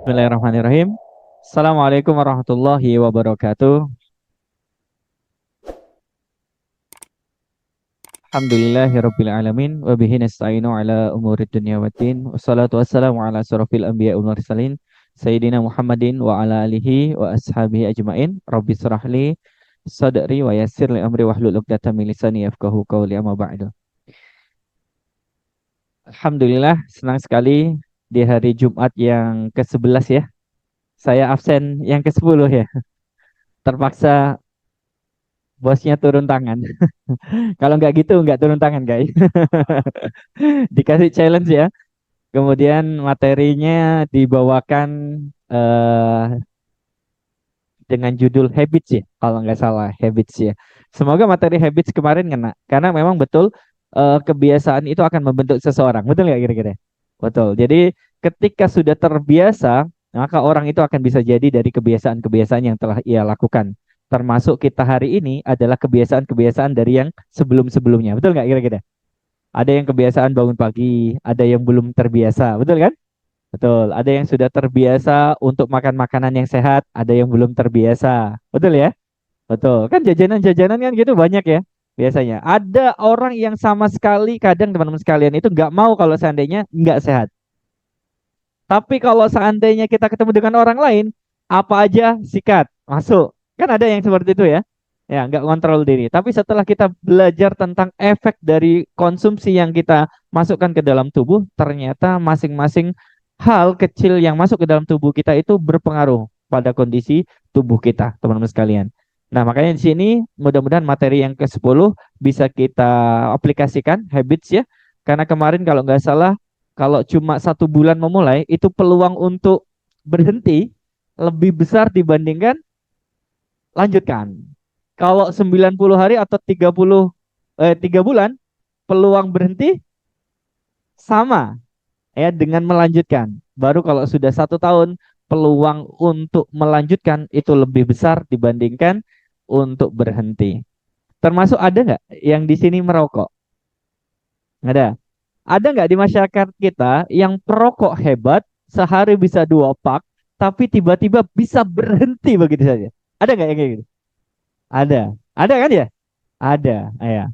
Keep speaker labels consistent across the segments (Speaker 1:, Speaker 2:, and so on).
Speaker 1: Bismillahirrahmanirrahim. Assalamualaikum warahmatullahi wabarakatuh. Alhamdulillahirabbil alamin wa bihi nasta'inu ala umurid dunya waddin. Wassalatu wassalamu ala asyrofil anbiya'i wal mursalin sayyidina Muhammadin wa ala alihi wa ashabihi ajmain. Rabbi shrah li sadri wa yassir li amri wahlul 'uqdatam min lisani yafqahu qawli amma ba'du. Alhamdulillah senang sekali di hari Jumat yang ke-11 ya. Saya absen yang ke-10 ya. Terpaksa bosnya turun tangan. Kalau nggak gitu nggak turun tangan guys. Dikasih challenge ya. Kemudian materinya dibawakan eh, dengan judul Habits ya. Kalau nggak salah Habits ya. Semoga materi Habits kemarin kena. Karena memang betul kebiasaan itu akan membentuk seseorang. Betul nggak kira-kira? Betul. Jadi ketika sudah terbiasa, maka orang itu akan bisa jadi dari kebiasaan-kebiasaan yang telah ia lakukan. Termasuk kita hari ini adalah kebiasaan-kebiasaan dari yang sebelum-sebelumnya. Betul nggak kira-kira? Ada yang kebiasaan bangun pagi, ada yang belum terbiasa, betul kan? Betul. Ada yang sudah terbiasa untuk makan makanan yang sehat, ada yang belum terbiasa. Betul ya? Betul. Kan jajanan-jajanan kan gitu banyak ya biasanya. Ada orang yang sama sekali kadang teman-teman sekalian itu nggak mau kalau seandainya nggak sehat. Tapi kalau seandainya kita ketemu dengan orang lain, apa aja sikat, masuk. Kan ada yang seperti itu ya. Ya, nggak kontrol diri. Tapi setelah kita belajar tentang efek dari konsumsi yang kita masukkan ke dalam tubuh, ternyata masing-masing hal kecil yang masuk ke dalam tubuh kita itu berpengaruh pada kondisi tubuh kita, teman-teman sekalian. Nah, makanya di sini mudah-mudahan materi yang ke-10 bisa kita aplikasikan, habits ya. Karena kemarin kalau nggak salah kalau cuma 1 bulan memulai, itu peluang untuk berhenti lebih besar dibandingkan lanjutkan. Kalau 90 hari atau 3 bulan, peluang berhenti sama ya dengan melanjutkan. Baru kalau sudah 1 tahun, peluang untuk melanjutkan itu lebih besar dibandingkan untuk berhenti. Termasuk ada nggak yang di sini merokok? Ada. Ada nggak di masyarakat kita yang perokok hebat, sehari bisa 2 pak, tapi tiba-tiba bisa berhenti begitu saja? Ada nggak yang kayak gitu? Ada. Ada kan ya? Ada. Ya.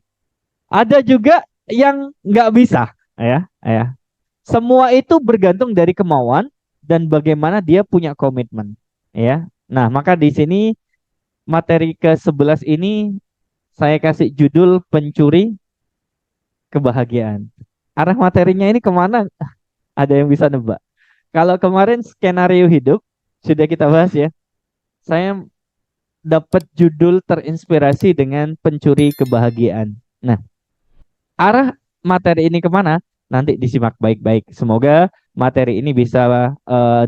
Speaker 1: Ada juga yang nggak bisa. Ya. Ya. Semua itu bergantung dari kemauan dan bagaimana dia punya komitmen. Ya. Nah, maka di sini materi ke-11 ini saya kasih judul pencuri kebahagiaan. Arah materinya ini kemana? Ada yang bisa nebak? Kalau kemarin skenario hidup sudah kita bahas ya. Saya dapat judul terinspirasi dengan pencuri kebahagiaan. Nah, arah materi ini kemana? Nanti disimak baik-baik. Semoga materi ini bisa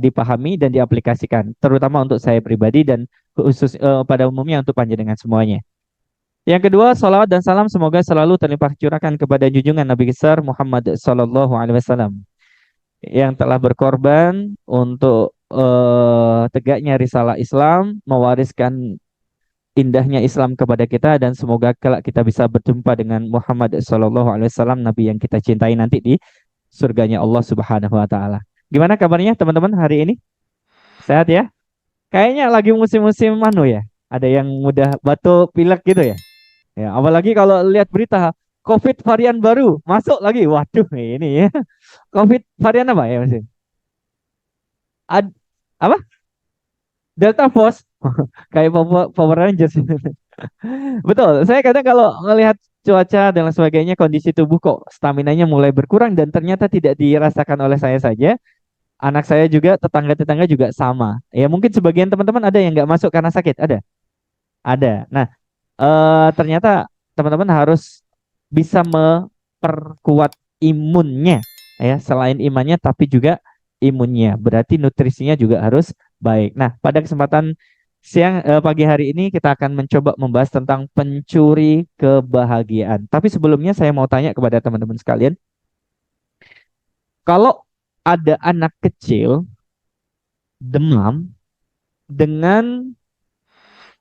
Speaker 1: dipahami dan diaplikasikan, terutama untuk saya pribadi dan khusus pada umumnya untuk panjenengan semuanya. Yang kedua, salawat dan salam semoga selalu terlimpah curahkan kepada junjungan Nabi besar Muhammad Sallallahu Alaihi Wasallam yang telah berkorban untuk tegaknya risalah Islam, mewariskan indahnya Islam kepada kita dan semoga kelak kita bisa berjumpa dengan Muhammad Sallallahu Alaihi Wasallam, Nabi yang kita cintai nanti di surganya Allah Subhanahu Wa Taala. Gimana kabarnya teman-teman hari ini? Sehat ya? Kayaknya lagi musim-musim manu ya. Ada yang mudah batuk, pilek gitu ya. Ya, apalagi kalau lihat berita COVID varian baru masuk lagi. Waduh, ini ya. COVID varian apa ya Mas? Ad, apa? Delta Force. Kayak Power Rangers. Betul. Saya kadang kalau melihat cuaca dan lain sebagainya, kondisi tubuh kok staminanya mulai berkurang dan ternyata tidak dirasakan oleh saya saja. Anak saya juga, tetangga-tetangga juga sama. Ya mungkin sebagian teman-teman ada yang nggak masuk karena sakit. Ada. Nah, ternyata teman-teman harus bisa memperkuat imunnya. Ya, selain imannya tapi juga imunnya. Berarti nutrisinya juga harus baik. Nah, pada kesempatan pagi hari ini kita akan mencoba membahas tentang pencuri kebahagiaan. Tapi sebelumnya saya mau tanya kepada teman-teman sekalian, kalau ada anak kecil demam dengan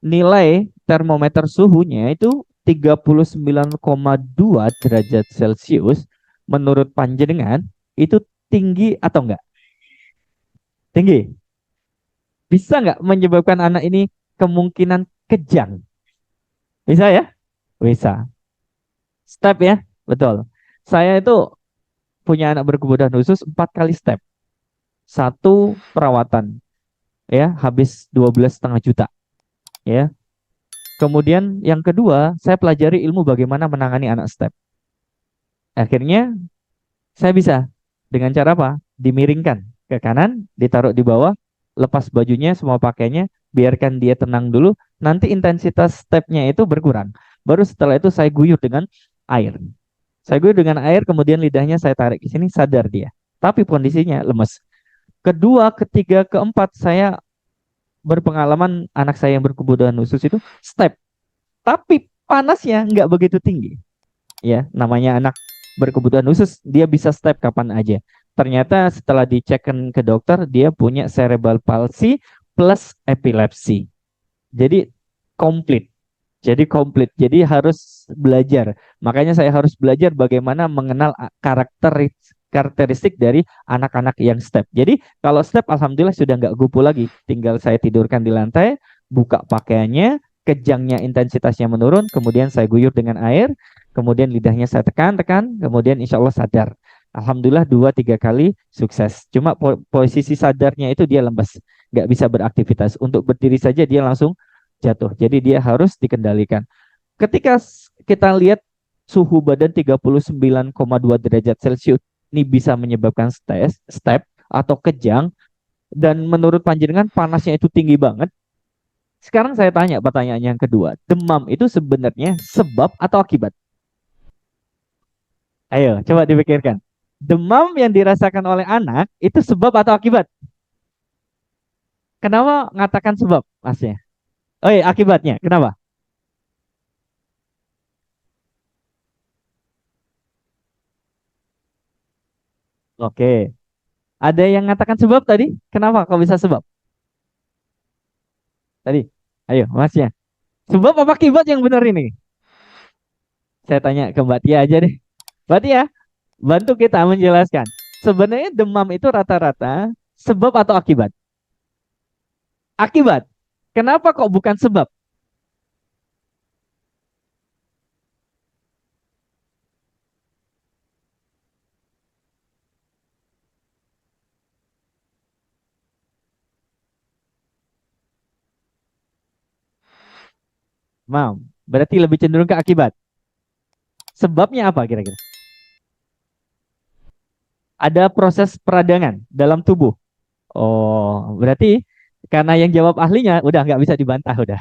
Speaker 1: nilai termometer suhunya itu 39,2 derajat Celcius, menurut panjenengan itu tinggi atau enggak? Tinggi. Bisa nggak menyebabkan anak ini kemungkinan kejang? Bisa ya? Bisa. Step ya, betul. Saya itu punya anak berkebutuhan khusus 4 kali step. Satu perawatan, ya, habis 12,5 juta, ya. Kemudian yang kedua, saya pelajari ilmu bagaimana menangani anak step. Akhirnya saya bisa dengan cara apa? Dimiringkan ke kanan, ditaruh di bawah, lepas bajunya, semua pakainya, biarkan dia tenang dulu. Nanti intensitas stepnya itu berkurang. Baru setelah itu saya guyur dengan air. Saya guyur dengan air, kemudian lidahnya saya tarik ke sini, sadar dia. Tapi kondisinya lemes. Kedua, ketiga, keempat, saya berpengalaman anak saya yang berkebutuhan khusus itu step. Tapi panasnya nggak begitu tinggi. Ya, namanya anak berkebutuhan khusus, dia bisa step kapan aja. Ternyata setelah dicekkan ke dokter, dia punya cerebral palsy plus epilepsi. Jadi komplit. Jadi komplit. Jadi harus belajar. Makanya saya harus belajar bagaimana mengenal karakteristik dari anak-anak yang step. Jadi kalau step, alhamdulillah sudah nggak gupu lagi. Tinggal saya tidurkan di lantai, buka pakaiannya, kejangnya intensitasnya menurun, kemudian saya guyur dengan air, kemudian lidahnya saya tekan-tekan, kemudian insya Allah sadar. Alhamdulillah 2-3 kali sukses. Cuma posisi sadarnya itu dia lemes, nggak bisa beraktivitas. Untuk berdiri saja dia langsung jatuh. Jadi dia harus dikendalikan. Ketika kita lihat suhu badan 39,2 derajat Celcius ini bisa menyebabkan step atau kejang, dan menurut panjenengan panasnya itu tinggi banget. Sekarang saya tanya pertanyaan yang kedua, demam itu sebenarnya sebab atau akibat? Ayo, coba dipikirkan. Demam yang dirasakan oleh anak itu sebab atau akibat? Kenapa ngatakan sebab, Masnya? Oh iya, akibatnya. Kenapa? Oke. Ada yang ngatakan sebab tadi? Kenapa kok bisa sebab? Tadi. Ayo, Masnya. Sebab apa akibat yang benar ini? Saya tanya ke Mbak Tia aja deh. Mbak Tia, bantu kita menjelaskan. Sebenarnya demam itu rata-rata sebab atau akibat? Akibat. Kenapa kok bukan sebab? Mam, berarti lebih cenderung ke akibat. Sebabnya apa kira-kira? Ada proses peradangan dalam tubuh. Oh, berarti karena yang jawab ahlinya udah nggak bisa dibantah udah.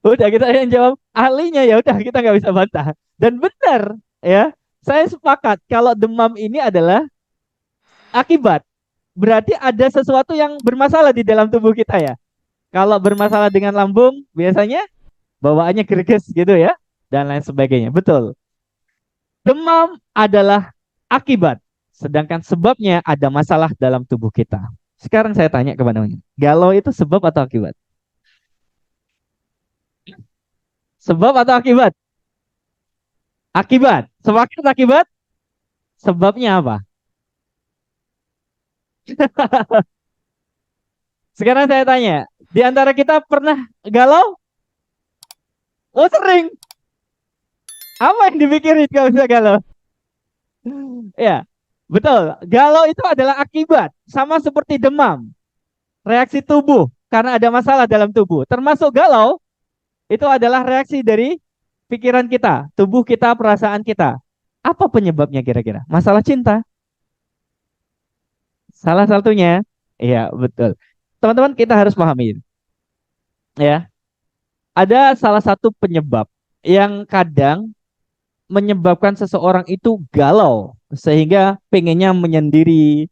Speaker 1: Udah kita yang jawab ahlinya, ya udah kita nggak bisa bantah. Dan benar ya, saya sepakat kalau demam ini adalah akibat. Berarti ada sesuatu yang bermasalah di dalam tubuh kita ya. Kalau bermasalah dengan lambung, biasanya bawaannya greges gitu ya, dan lain sebagainya. Betul. Demam adalah akibat, sedangkan sebabnya ada masalah dalam tubuh kita. Sekarang saya tanya kepada kamu, galau itu sebab atau akibat? Sebab atau akibat? Akibat. Sepakat akibat? Sebabnya apa? Sekarang saya tanya, di antara kita pernah galau? Oh sering. Apa yang dipikirin kalau bisa galau? Ya, betul. Galau itu adalah akibat, sama seperti demam, reaksi tubuh karena ada masalah dalam tubuh. Termasuk galau itu adalah reaksi dari pikiran kita, tubuh kita, perasaan kita. Apa penyebabnya kira-kira? Masalah cinta. Salah satunya. Iya, betul. Teman-teman kita harus pahami ya. Ada salah satu penyebab yang kadang menyebabkan seseorang itu galau sehingga pengennya menyendiri.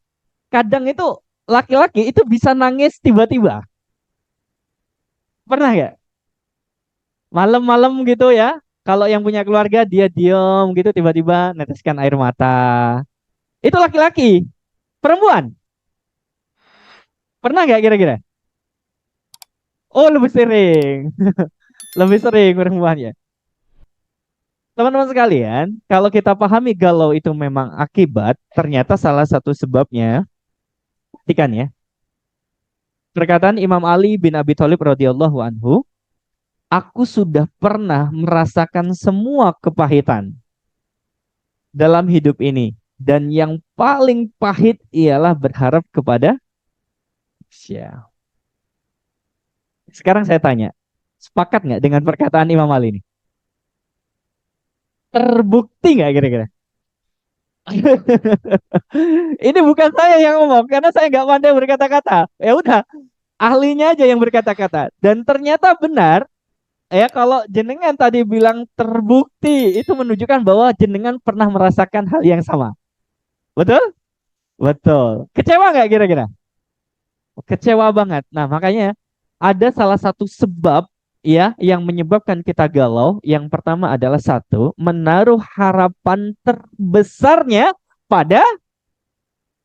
Speaker 1: Kadang itu laki-laki itu bisa nangis tiba-tiba. Pernah nggak? Malam-malam gitu ya. Kalau yang punya keluarga dia diem gitu tiba-tiba neteskan air mata. Itu laki-laki. Perempuan. Pernah nggak kira-kira? Oh lebih sering. Lebih sering perempuan ya. Teman-teman sekalian, kalau kita pahami galau itu memang akibat, ternyata salah satu sebabnya Perhatikan ya. Perkataan Imam Ali bin Abi Thalib radhiyallahu anhu, aku sudah pernah merasakan semua kepahitan dalam hidup ini. Dan yang paling pahit ialah berharap kepada manusia. Sekarang saya tanya, sepakat nggak dengan perkataan Imam Ali ini? Terbukti nggak kira-kira? Ini bukan saya yang ngomong, karena saya nggak pandai berkata-kata. Ya udah, ahlinya aja yang berkata-kata. Dan ternyata benar, ya kalau jenengan tadi bilang terbukti, itu menunjukkan bahwa jenengan pernah merasakan hal yang sama. Betul? Betul. Kecewa nggak kira-kira? Kecewa banget. Nah, makanya ada salah satu sebab ya yang menyebabkan kita galau. Yang pertama adalah satu, menaruh harapan terbesarnya pada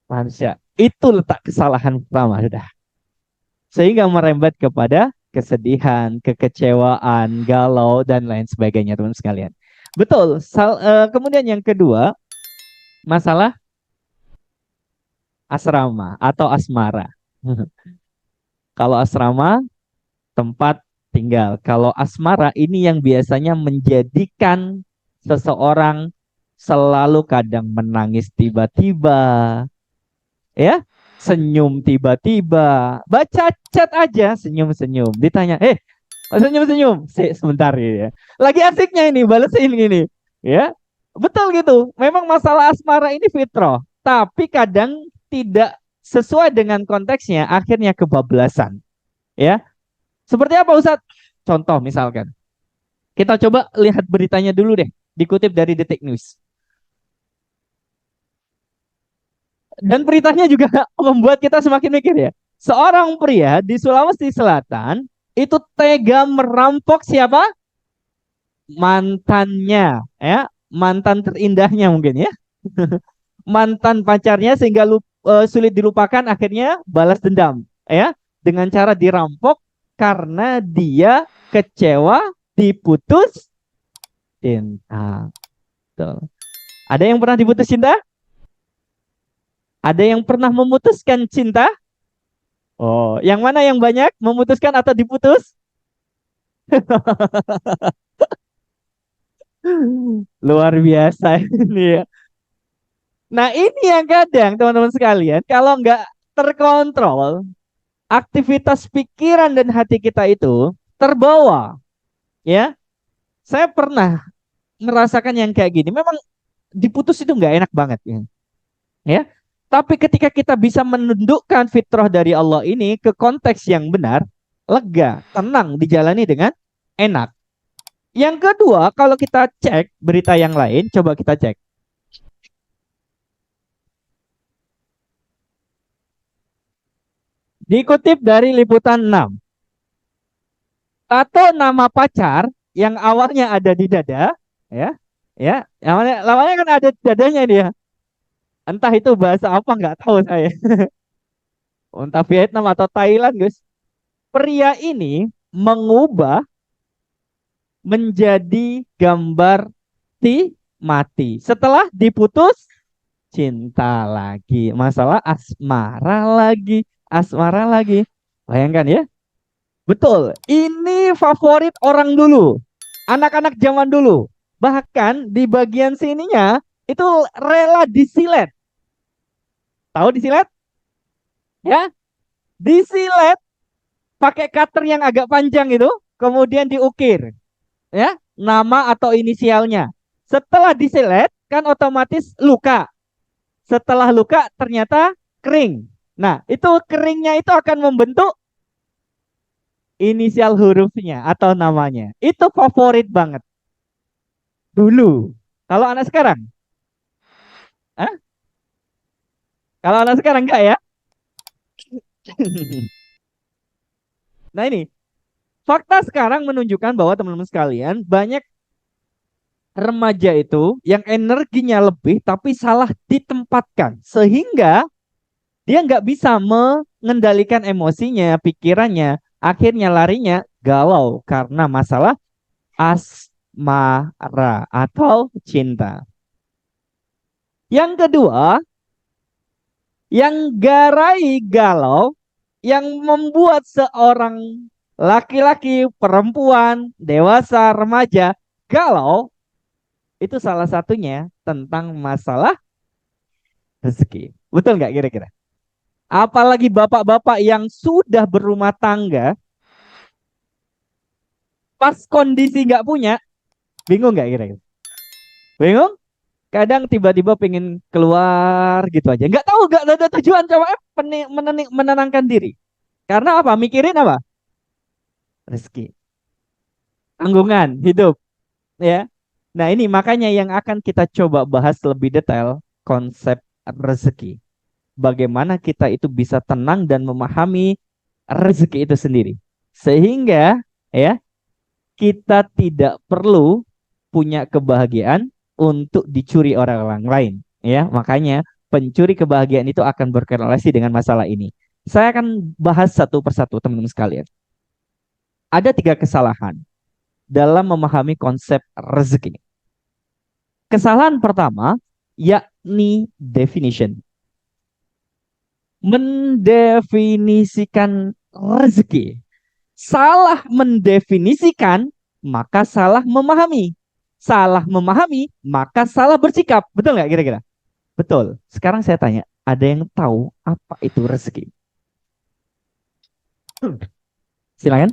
Speaker 1: manusia. Itu letak kesalahan pertama sudah. Sehingga merembet kepada kesedihan, kekecewaan, galau dan lain sebagainya, teman sekalian. Betul. Kemudian yang kedua, masalah asrama atau asmara. Kalau asrama tempat tinggal. Kalau asmara ini yang biasanya menjadikan seseorang selalu kadang menangis tiba-tiba, ya, senyum tiba-tiba, baca chat aja senyum-senyum. Ditanya, senyum-senyum, sebentar gitu ya. Lagi asiknya ini balesin gini, ya. Betul gitu. Memang masalah asmara ini fitrah, tapi kadang tidak sesuai dengan konteksnya, akhirnya kebablasan, ya. Seperti apa Ustadz? Contoh misalkan. Kita coba lihat beritanya dulu deh. Dikutip dari Detik News. Dan beritanya juga membuat kita semakin mikir ya. Seorang pria di Sulawesi Selatan itu tega merampok siapa? Mantannya, ya. Mantan terindahnya mungkin ya. Mantan pacarnya sehingga sulit dilupakan, akhirnya balas dendam, ya. Dengan cara dirampok karena dia kecewa diputus cinta. Tuh. Ada yang pernah diputus cinta? Ada yang pernah memutuskan cinta? Oh, yang mana yang banyak memutuskan atau diputus? Luar biasa ini ya. Nah, ini yang kadang teman-teman sekalian, kalau nggak terkontrol, aktivitas pikiran dan hati kita itu terbawa. Ya, saya pernah merasakan yang kayak gini. Memang diputus itu nggak enak banget ya. Ya. Tapi ketika kita bisa menundukkan fitrah dari Allah ini ke konteks yang benar, lega, tenang, dijalani dengan enak. Yang kedua, kalau kita cek berita yang lain, coba kita cek. Dikutip dari Liputan 6, tato nama pacar yang awalnya ada di dada, ya, ya, namanya kan ada di dadanya dia. Entah itu bahasa apa nggak tahu saya. Entah Vietnam atau Thailand, guys. Pria ini mengubah menjadi gambar mati setelah diputus cinta lagi, masalah asmara lagi, bayangkan ya. Betul, ini favorit orang dulu, anak-anak zaman dulu, bahkan di bagian sininya itu rela disilet. Tahu disilet ya? Disilet pakai cutter yang agak panjang itu, kemudian diukir ya nama atau inisialnya. Setelah disilet kan otomatis luka. Setelah luka ternyata kering. Nah, itu keringnya itu akan membentuk inisial hurufnya atau namanya. Itu favorit banget dulu. Kalau anak sekarang, Hah? Kalau anak sekarang enggak ya? Nah ini, fakta sekarang menunjukkan bahwa teman-teman sekalian, banyak remaja itu yang energinya lebih tapi salah ditempatkan. Sehingga dia nggak bisa mengendalikan emosinya, pikirannya. Akhirnya larinya galau karena masalah asmara atau cinta. Yang kedua, Yang garai galau, yang membuat seorang laki-laki, perempuan, dewasa, remaja galau, itu salah satunya tentang masalah rezeki. Betul nggak kira-kira? Apalagi bapak-bapak yang sudah berumah tangga, pas kondisi nggak punya, bingung nggak kira-kira? Bingung? Kadang tiba-tiba pengen keluar gitu aja. Nggak tahu, nggak ada tujuan, coba menenangkan diri. Karena apa? Mikirin apa? Rezeki, tanggungan, hidup. Ya. Nah, ini makanya yang akan kita coba bahas lebih detail konsep rezeki. Bagaimana kita itu bisa tenang dan memahami rezeki itu sendiri. Sehingga ya, kita tidak perlu punya kebahagiaan untuk dicuri orang lain. Ya, makanya pencuri kebahagiaan itu akan berkorelasi dengan masalah ini. Saya akan bahas satu persatu, teman-teman sekalian. Ada tiga kesalahan dalam memahami konsep rezeki. Kesalahan pertama yakni definition. Mendefinisikan rezeki. Salah mendefinisikan, maka salah memahami. Salah memahami, maka salah bersikap. Betul nggak kira-kira? Betul. Sekarang saya tanya, ada yang tahu apa itu rezeki? Silakan.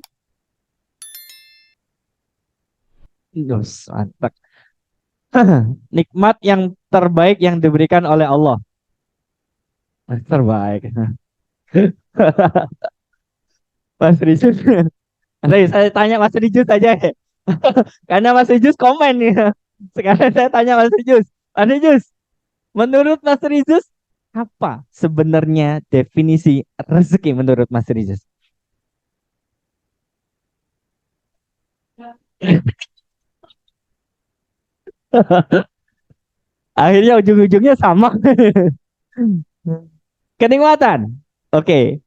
Speaker 1: Dos, mantap. Nikmat yang terbaik yang diberikan oleh Allah. Terbaik. Mas Rizus. Saya tanya Mas Rijus aja ya. Karena Mas Rijus komen nih. Sekarang saya tanya Mas Rijus. Mas Rijus, menurut Mas Rijus, apa sebenarnya definisi rezeki menurut Mas Rijus? Akhirnya ujung-ujungnya sama. Kenikmatan. Oke.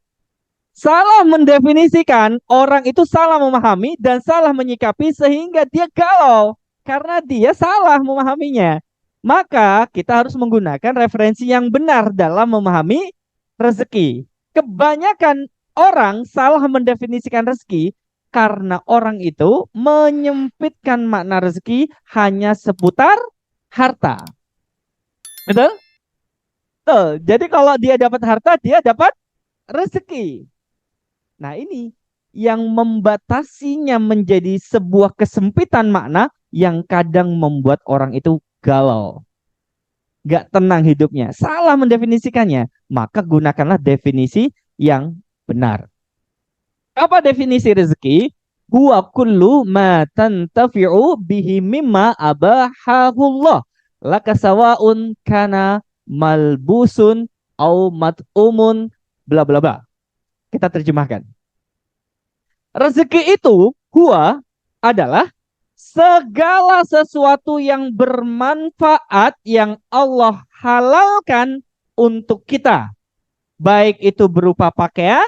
Speaker 1: Salah mendefinisikan, orang itu salah memahami dan salah menyikapi sehingga dia galau karena dia salah memahaminya. Maka kita harus menggunakan referensi yang benar dalam memahami rezeki. Kebanyakan orang salah mendefinisikan rezeki karena orang itu menyempitkan makna rezeki hanya seputar harta. Betul? Betul. Jadi kalau dia dapat harta, dia dapat rezeki. Nah, ini yang membatasinya menjadi sebuah kesempitan makna yang kadang membuat orang itu galau, gak tenang hidupnya, salah mendefinisikannya. Maka gunakanlah definisi yang benar. Apa definisi rezeki? Huwa kullu ma tantafi'u bihi mimma abahahullah. Laka sawaun kana malbusun au mat'umun bla bla bla. Kita terjemahkan. Rezeki itu huwa adalah segala sesuatu yang bermanfaat yang Allah halalkan untuk kita. Baik itu berupa pakaian,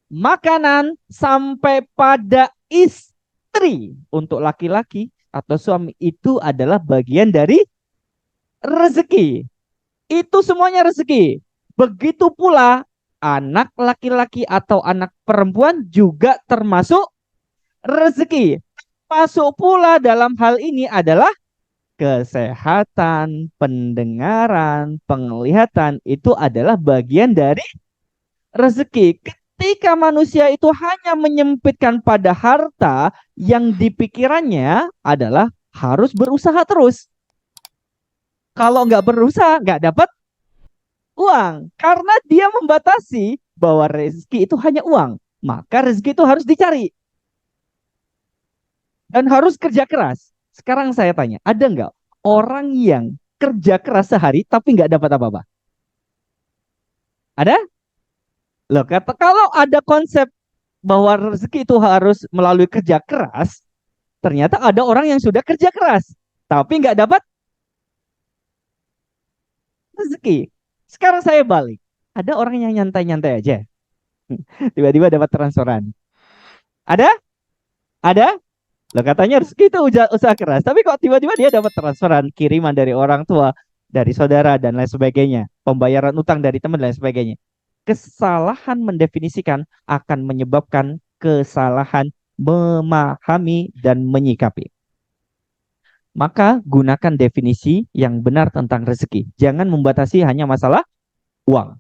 Speaker 1: makanan, sampai pada istri. Untuk laki-laki atau suami itu adalah bagian dari rezeki. Itu semuanya rezeki. Begitu pula anak laki-laki atau anak perempuan juga termasuk rezeki. Masuk pula dalam hal ini adalah kesehatan, pendengaran, penglihatan itu adalah bagian dari rezeki. Ketika manusia itu hanya menyempitkan pada harta, yang dipikirannya adalah harus berusaha terus. Kalau nggak berusaha, nggak dapat uang. Karena dia membatasi bahwa rezeki itu hanya uang. Maka rezeki itu harus dicari. Dan harus kerja keras. Sekarang saya tanya, ada nggak orang yang kerja keras sehari tapi nggak dapat apa-apa? Ada? Loh, kata kalau ada konsep bahwa rezeki itu harus melalui kerja keras, ternyata ada orang yang sudah kerja keras tapi nggak dapat rezeki. Sekarang saya balik. Ada orang yang nyantai-nyantai aja. Tiba-tiba dapat transferan. Ada? Ada? Loh, katanya rezeki itu usaha keras. Tapi kok tiba-tiba dia dapat transferan kiriman dari orang tua. dari saudara dan lain sebagainya, pembayaran utang dari teman dan lain sebagainya. Kesalahan mendefinisikan akan menyebabkan kesalahan memahami dan menyikapi. Maka gunakan definisi yang benar tentang rezeki. Jangan membatasi hanya masalah uang.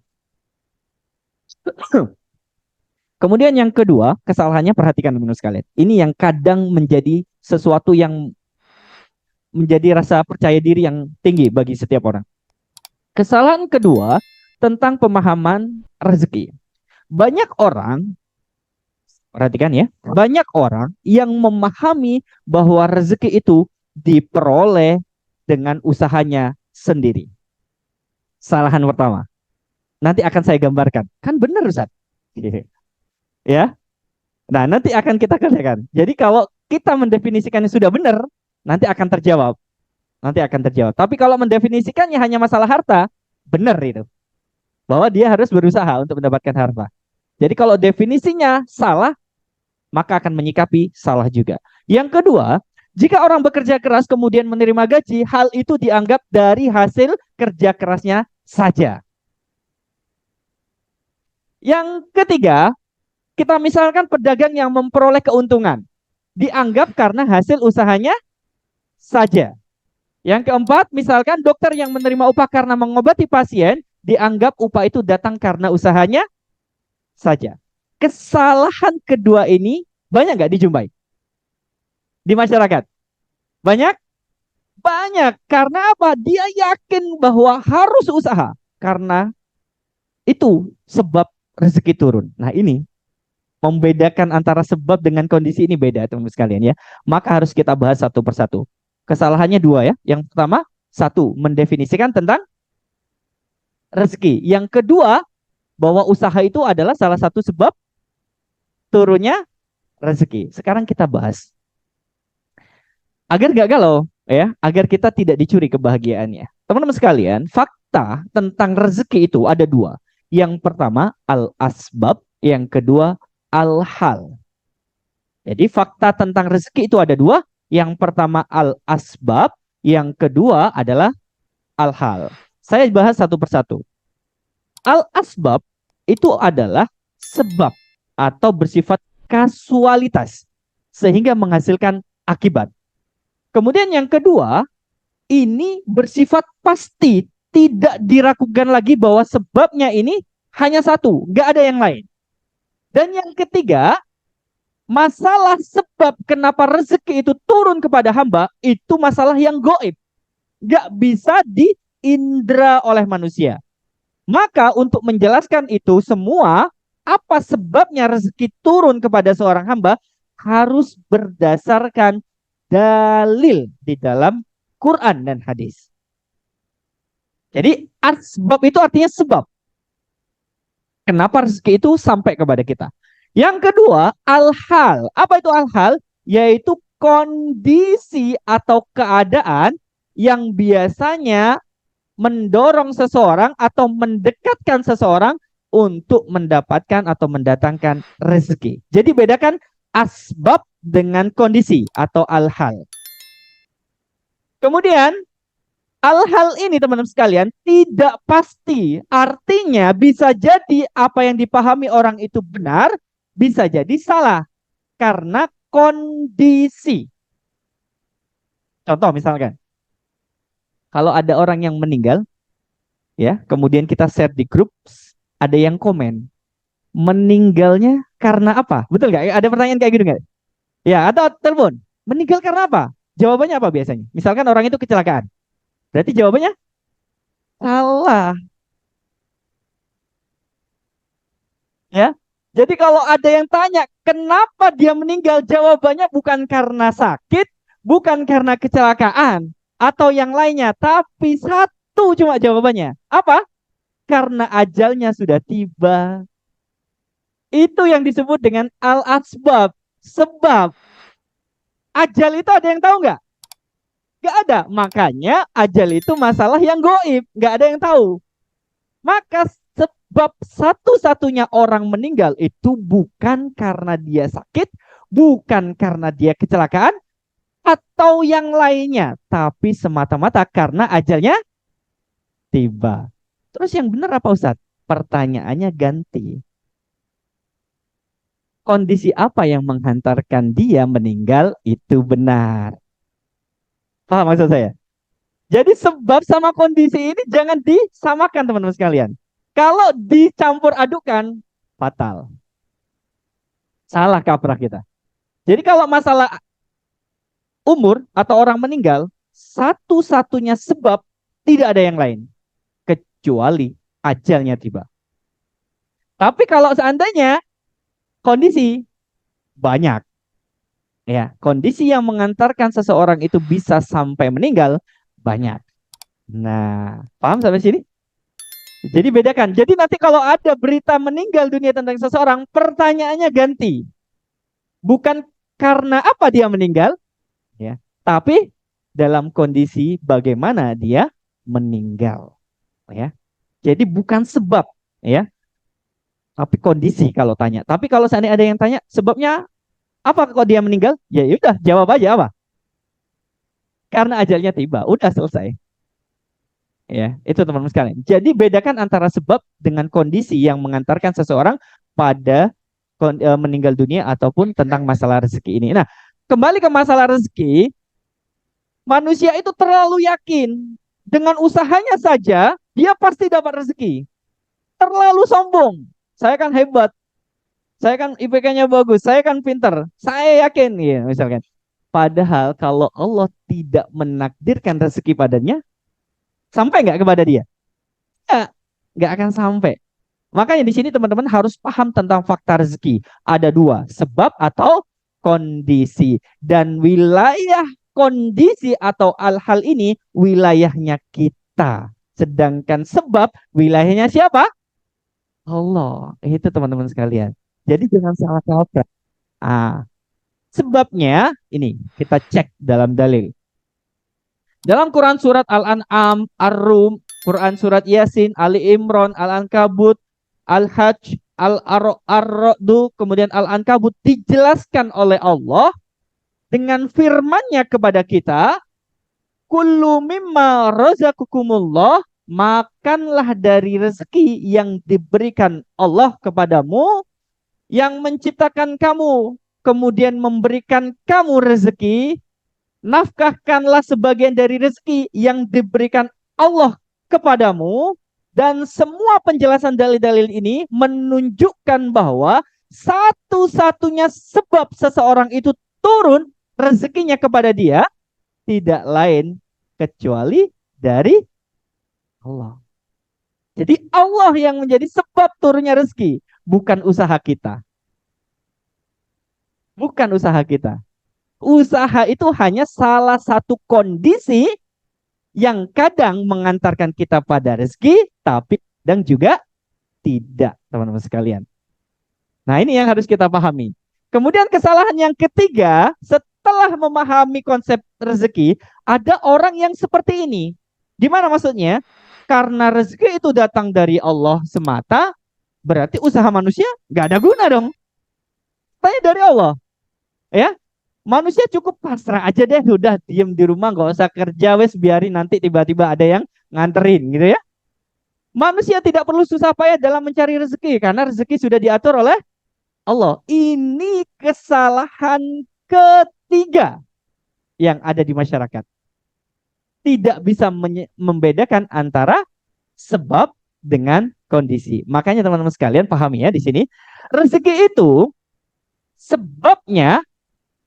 Speaker 1: Kemudian yang kedua, kesalahannya perhatikan teman-teman sekalian. Ini yang kadang menjadi sesuatu yang menjadi rasa percaya diri yang tinggi bagi setiap orang. Kesalahan kedua tentang pemahaman rezeki. Banyak orang, perhatikan ya, banyak orang yang memahami bahwa rezeki itu diperoleh dengan usahanya sendiri. Kesalahan pertama. Nanti akan saya gambarkan. Kan benar, Ustaz. Ya. Nah, nanti akan kita kerjakan. Jadi kalau kita mendefinisikannya sudah benar, nanti akan terjawab. Nanti akan terjawab. Tapi kalau mendefinisikannya hanya masalah harta, benar itu. Bahwa dia harus berusaha untuk mendapatkan harta. Jadi kalau definisinya salah, maka akan menyikapi salah juga. Yang kedua, jika orang bekerja keras kemudian menerima gaji, hal itu dianggap dari hasil kerja kerasnya saja. Yang ketiga, kita misalkan pedagang yang memperoleh keuntungan, dianggap karena hasil usahanya saja. Yang keempat, misalkan dokter yang menerima upah karena mengobati pasien, dianggap upah itu datang karena usahanya saja. Kesalahan kedua ini banyak nggak dijumpai di masyarakat? Banyak? Banyak. Karena apa? Dia yakin bahwa harus usaha. Karena itu sebab rezeki turun. Nah ini membedakan antara sebab dengan kondisi ini beda teman-teman sekalian ya. Maka harus kita bahas satu persatu. Kesalahannya dua ya. Yang pertama, satu, mendefinisikan tentang rezeki. Yang kedua, bahwa usaha itu adalah salah satu sebab turunnya rezeki. Sekarang kita bahas. Agar gak galau, ya, agar kita tidak dicuri kebahagiaannya. Teman-teman sekalian, fakta tentang rezeki itu ada dua. Yang pertama, al-asbab. Yang kedua, al-hal. Jadi fakta tentang rezeki itu ada dua. Yang pertama al-asbab, yang kedua adalah al-hal. Saya bahas satu persatu. Al-asbab itu adalah sebab atau bersifat kasualitas sehingga menghasilkan akibat. Kemudian yang kedua, ini bersifat pasti, tidak diragukan lagi bahwa sebabnya ini hanya satu, nggak ada yang lain. Dan yang ketiga, masalah sebab kenapa rezeki itu turun kepada hamba, itu masalah yang goib. Nggak bisa diindra oleh manusia. Maka untuk menjelaskan itu semua, apa sebabnya rezeki turun kepada seorang hamba, harus berdasarkan dalil di dalam Quran dan hadis. Jadi asbab itu artinya sebab. Kenapa rezeki itu sampai kepada kita. Yang kedua, al-hal. Apa itu al-hal? Yaitu kondisi atau keadaan yang biasanya mendorong seseorang atau mendekatkan seseorang untuk mendapatkan atau mendatangkan rezeki. Jadi bedakan asbab dengan kondisi atau al-hal. Kemudian al-hal ini teman-teman sekalian tidak pasti. Artinya bisa jadi apa yang dipahami orang itu benar, bisa jadi salah. Karena kondisi. Contoh misalkan, kalau ada orang yang meninggal, ya, kemudian kita share di grup, ada yang komen, meninggalnya karena apa? Betul nggak? Ada pertanyaan kayak gitu nggak? Ya, atau telepon, meninggal karena apa? Jawabannya apa biasanya? Misalkan orang itu kecelakaan. Berarti jawabannya salah. Ya. Jadi kalau ada yang tanya, kenapa dia meninggal? Jawabannya bukan karena sakit, bukan karena kecelakaan, atau yang lainnya. Tapi satu cuma jawabannya. Apa? Karena ajalnya sudah tiba. Itu yang disebut dengan al-asbab. Sebab. Ajal itu ada yang tahu nggak? Nggak ada. Makanya ajal itu masalah yang goib. Nggak ada yang tahu. Maka sebab satu-satunya orang meninggal itu bukan karena dia sakit, bukan karena dia kecelakaan, atau yang lainnya. Tapi semata-mata karena ajalnya tiba. Terus yang benar apa Ustadz? Pertanyaannya ganti. Kondisi apa yang menghantarkan dia meninggal itu benar. Paham maksud saya? Jadi sebab sama kondisi ini jangan disamakan teman-teman sekalian. Kalau dicampur adukan, fatal. Salah kaprah kita. Jadi kalau masalah umur atau orang meninggal, satu-satunya sebab tidak ada yang lain. Kecuali ajalnya tiba. Tapi kalau seandainya kondisi banyak, ya kondisi yang mengantarkan seseorang itu bisa sampai meninggal banyak. Nah, paham sampai sini? Jadi bedakan. Jadi nanti kalau ada berita meninggal dunia tentang seseorang, pertanyaannya ganti. Bukan karena apa dia meninggal, ya, tapi dalam kondisi bagaimana dia meninggal, ya. Jadi bukan sebab, ya, tapi kondisi kalau tanya. Tapi kalau seandainya ada yang tanya, sebabnya apa kok dia meninggal? Ya udah, jawab aja apa? Karena ajalnya tiba, udah selesai. Ya, itu teman-teman sekalian. Jadi bedakan antara sebab dengan kondisi yang mengantarkan seseorang pada meninggal dunia ataupun tentang masalah rezeki ini. Nah, kembali ke masalah rezeki, manusia itu terlalu yakin dengan usahanya saja dia pasti dapat rezeki. Terlalu sombong. Saya kan hebat, saya kan IPK-nya bagus, saya kan pinter, saya yakin, ya misalkan. Padahal kalau Allah tidak menakdirkan rezeki padanya, sampai nggak kepada dia? Nggak, nggak akan sampai. Makanya di sini teman-teman harus paham tentang fakta rezeki. Ada dua, sebab atau kondisi. Dan wilayah kondisi atau hal-hal ini wilayahnya kita. Sedangkan sebab wilayahnya siapa? Allah. Itu teman-teman sekalian. Jadi jangan salah kaprah. Ah, sebabnya ini kita cek dalam dalil. Dalam Quran surat Al-An'am, Ar-Rum, Quran surat Yasin, Ali Imran, Al-Ankabut, Al-Hajj, Al-Ar-Ra'du, kemudian Al-Ankabut dijelaskan oleh Allah dengan firman-Nya kepada kita, kullu mimma razaqakumullah, makanlah dari rezeki yang diberikan Allah kepadamu, yang menciptakan kamu, kemudian memberikan kamu rezeki, nafkahkanlah sebagian dari rezeki yang diberikan Allah kepadamu. Dan semua penjelasan dalil-dalil ini menunjukkan bahwa satu-satunya sebab seseorang itu turun rezekinya kepada dia tidak lain kecuali dari Allah. Jadi Allah yang menjadi sebab turunnya rezeki, bukan usaha kita. Bukan usaha kita. Usaha itu hanya salah satu kondisi yang kadang mengantarkan kita pada rezeki, tapi kadang juga tidak, teman-teman sekalian. Nah, ini yang harus kita pahami. Kemudian kesalahan yang ketiga, setelah memahami konsep rezeki, ada orang yang seperti ini. Gimana maksudnya? Karena rezeki itu datang dari Allah semata, berarti usaha manusia nggak ada guna dong. Tanya dari Allah, ya. Manusia cukup pasrah aja deh, udah diem di rumah, nggak usah kerja, wes biarin nanti tiba-tiba ada yang nganterin gitu ya. Manusia tidak perlu susah payah dalam mencari rezeki karena rezeki sudah diatur oleh Allah. Ini kesalahan ketiga yang ada di masyarakat. Tidak bisa membedakan antara sebab dengan kondisi. Makanya teman-teman sekalian pahami ya di sini, rezeki itu sebabnya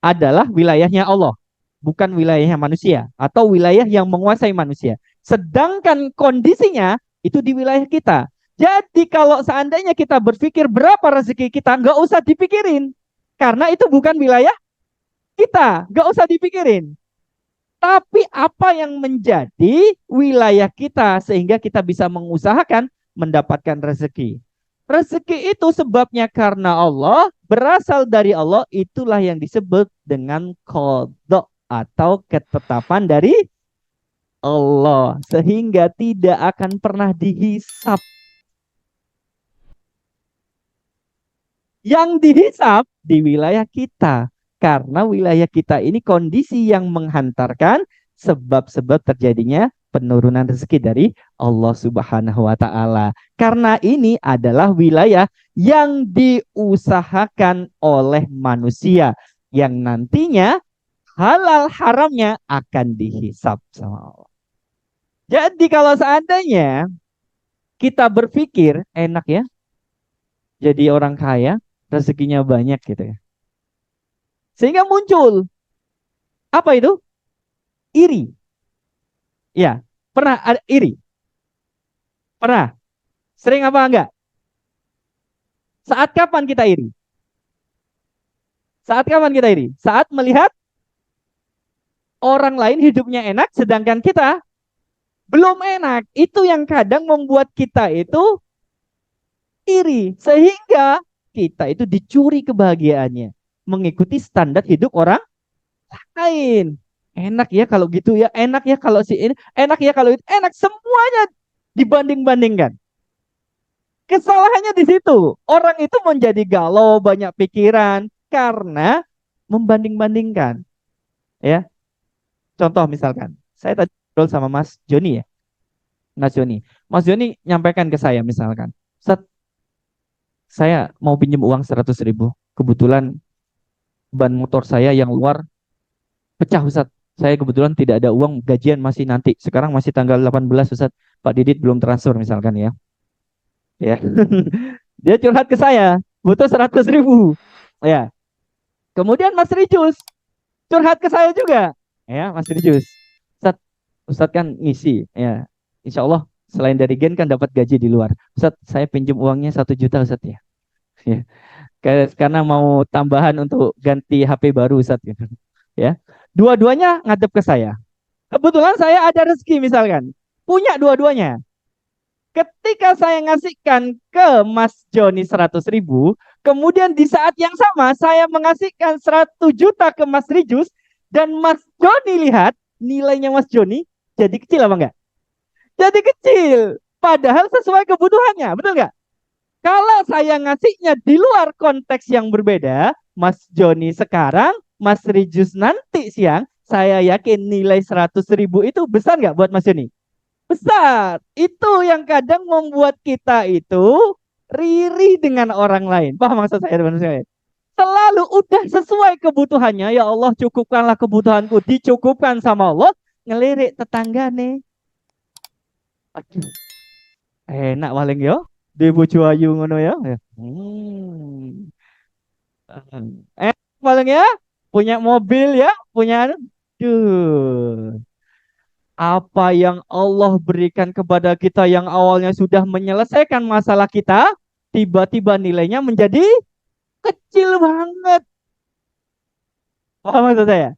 Speaker 1: adalah wilayahnya Allah, bukan wilayahnya manusia atau wilayah yang menguasai manusia. Sedangkan kondisinya itu di wilayah kita. Jadi kalau seandainya kita berpikir berapa rezeki kita, nggak usah dipikirin. Karena itu bukan wilayah kita, nggak usah dipikirin. Tapi apa yang menjadi wilayah kita sehingga kita bisa mengusahakan mendapatkan rezeki. Rezeki itu sebabnya karena Allah, berasal dari Allah, itulah yang disebut dengan qadha atau ketetapan dari Allah. Sehingga tidak akan pernah dihisap. Yang dihisap di wilayah kita. Karena wilayah kita ini kondisi yang menghantarkan sebab-sebab terjadinya penurunan rezeki dari Allah Subhanahu wa taala. Karena ini adalah wilayah yang diusahakan oleh manusia yang nantinya halal haramnya akan dihisap sama Allah. Jadi kalau seandainya kita berpikir enak ya jadi orang kaya, rezekinya banyak gitu ya. Sehingga muncul apa itu? Iri. Ya, pernah ada iri? Pernah? Sering apa enggak? Saat kapan kita iri? Saat kapan kita iri? Saat melihat orang lain hidupnya enak, sedangkan kita belum enak. Itu yang kadang membuat kita itu iri. Sehingga kita itu dicuri kebahagiaannya. Mengikuti standar hidup orang lain. Enak ya kalau gitu ya, enak ya kalau si ini, enak ya kalau itu, enak semuanya dibanding-bandingkan. Kesalahannya di situ. Orang itu menjadi galau, banyak pikiran karena membanding-bandingkan. Ya, contoh misalkan, saya tadi ngobrol sama Mas Joni ya, Mas Joni. Mas Joni nyampaikan ke saya misalkan, Ustaz, saya mau pinjam uang 100.000. Kebetulan ban motor saya yang luar pecah Ustaz. Saya kebetulan tidak ada uang, gajian masih nanti. Sekarang masih tanggal 18 Ustaz. Pak Didit belum transfer misalkan ya. Ya. Dia curhat ke saya, butuh 100.000. Ya. Kemudian Mas Rijus curhat ke saya juga. Ya, Mas Rijus. Ustaz, Ustaz kan ngisi. Ya. Insya Allah selain dari Gen kan dapat gaji di luar. Ustaz, saya pinjam uangnya 1 juta Ustaz ya. Ya. Karena mau tambahan untuk ganti HP baru Ustaz. Ya. Dua-duanya ngadep ke saya. Kebetulan saya ada rezeki misalkan. Punya dua-duanya. Ketika saya ngasihkan ke Mas Joni 100.000, kemudian di saat yang sama saya mengasihkan 100 juta ke Mas Rijus, dan Mas Joni lihat nilainya Mas Joni jadi kecil apa enggak? Jadi kecil. Padahal sesuai kebutuhannya, betul nggak? Kalau saya ngasihnya di luar konteks yang berbeda, Mas Joni sekarang, Mas Rijus nanti siang, saya yakin nilai 100.000 itu besar nggak buat Mas Joni? Besar. Itu yang kadang membuat kita itu riri dengan orang lain. Paham maksud saya teman saya? Selalu udah sesuai kebutuhannya. Ya Allah, cukupkanlah kebutuhanku. Dicukupkan sama Allah. Ngelirik tetangga nih. Aduh, enak paling yo. Di bojo ayu ngono ya. Paling ya. Punya mobil ya. Punya. Duh. Apa yang Allah berikan kepada kita yang awalnya sudah menyelesaikan masalah kita, tiba-tiba nilainya menjadi kecil banget. Paham maksud saya?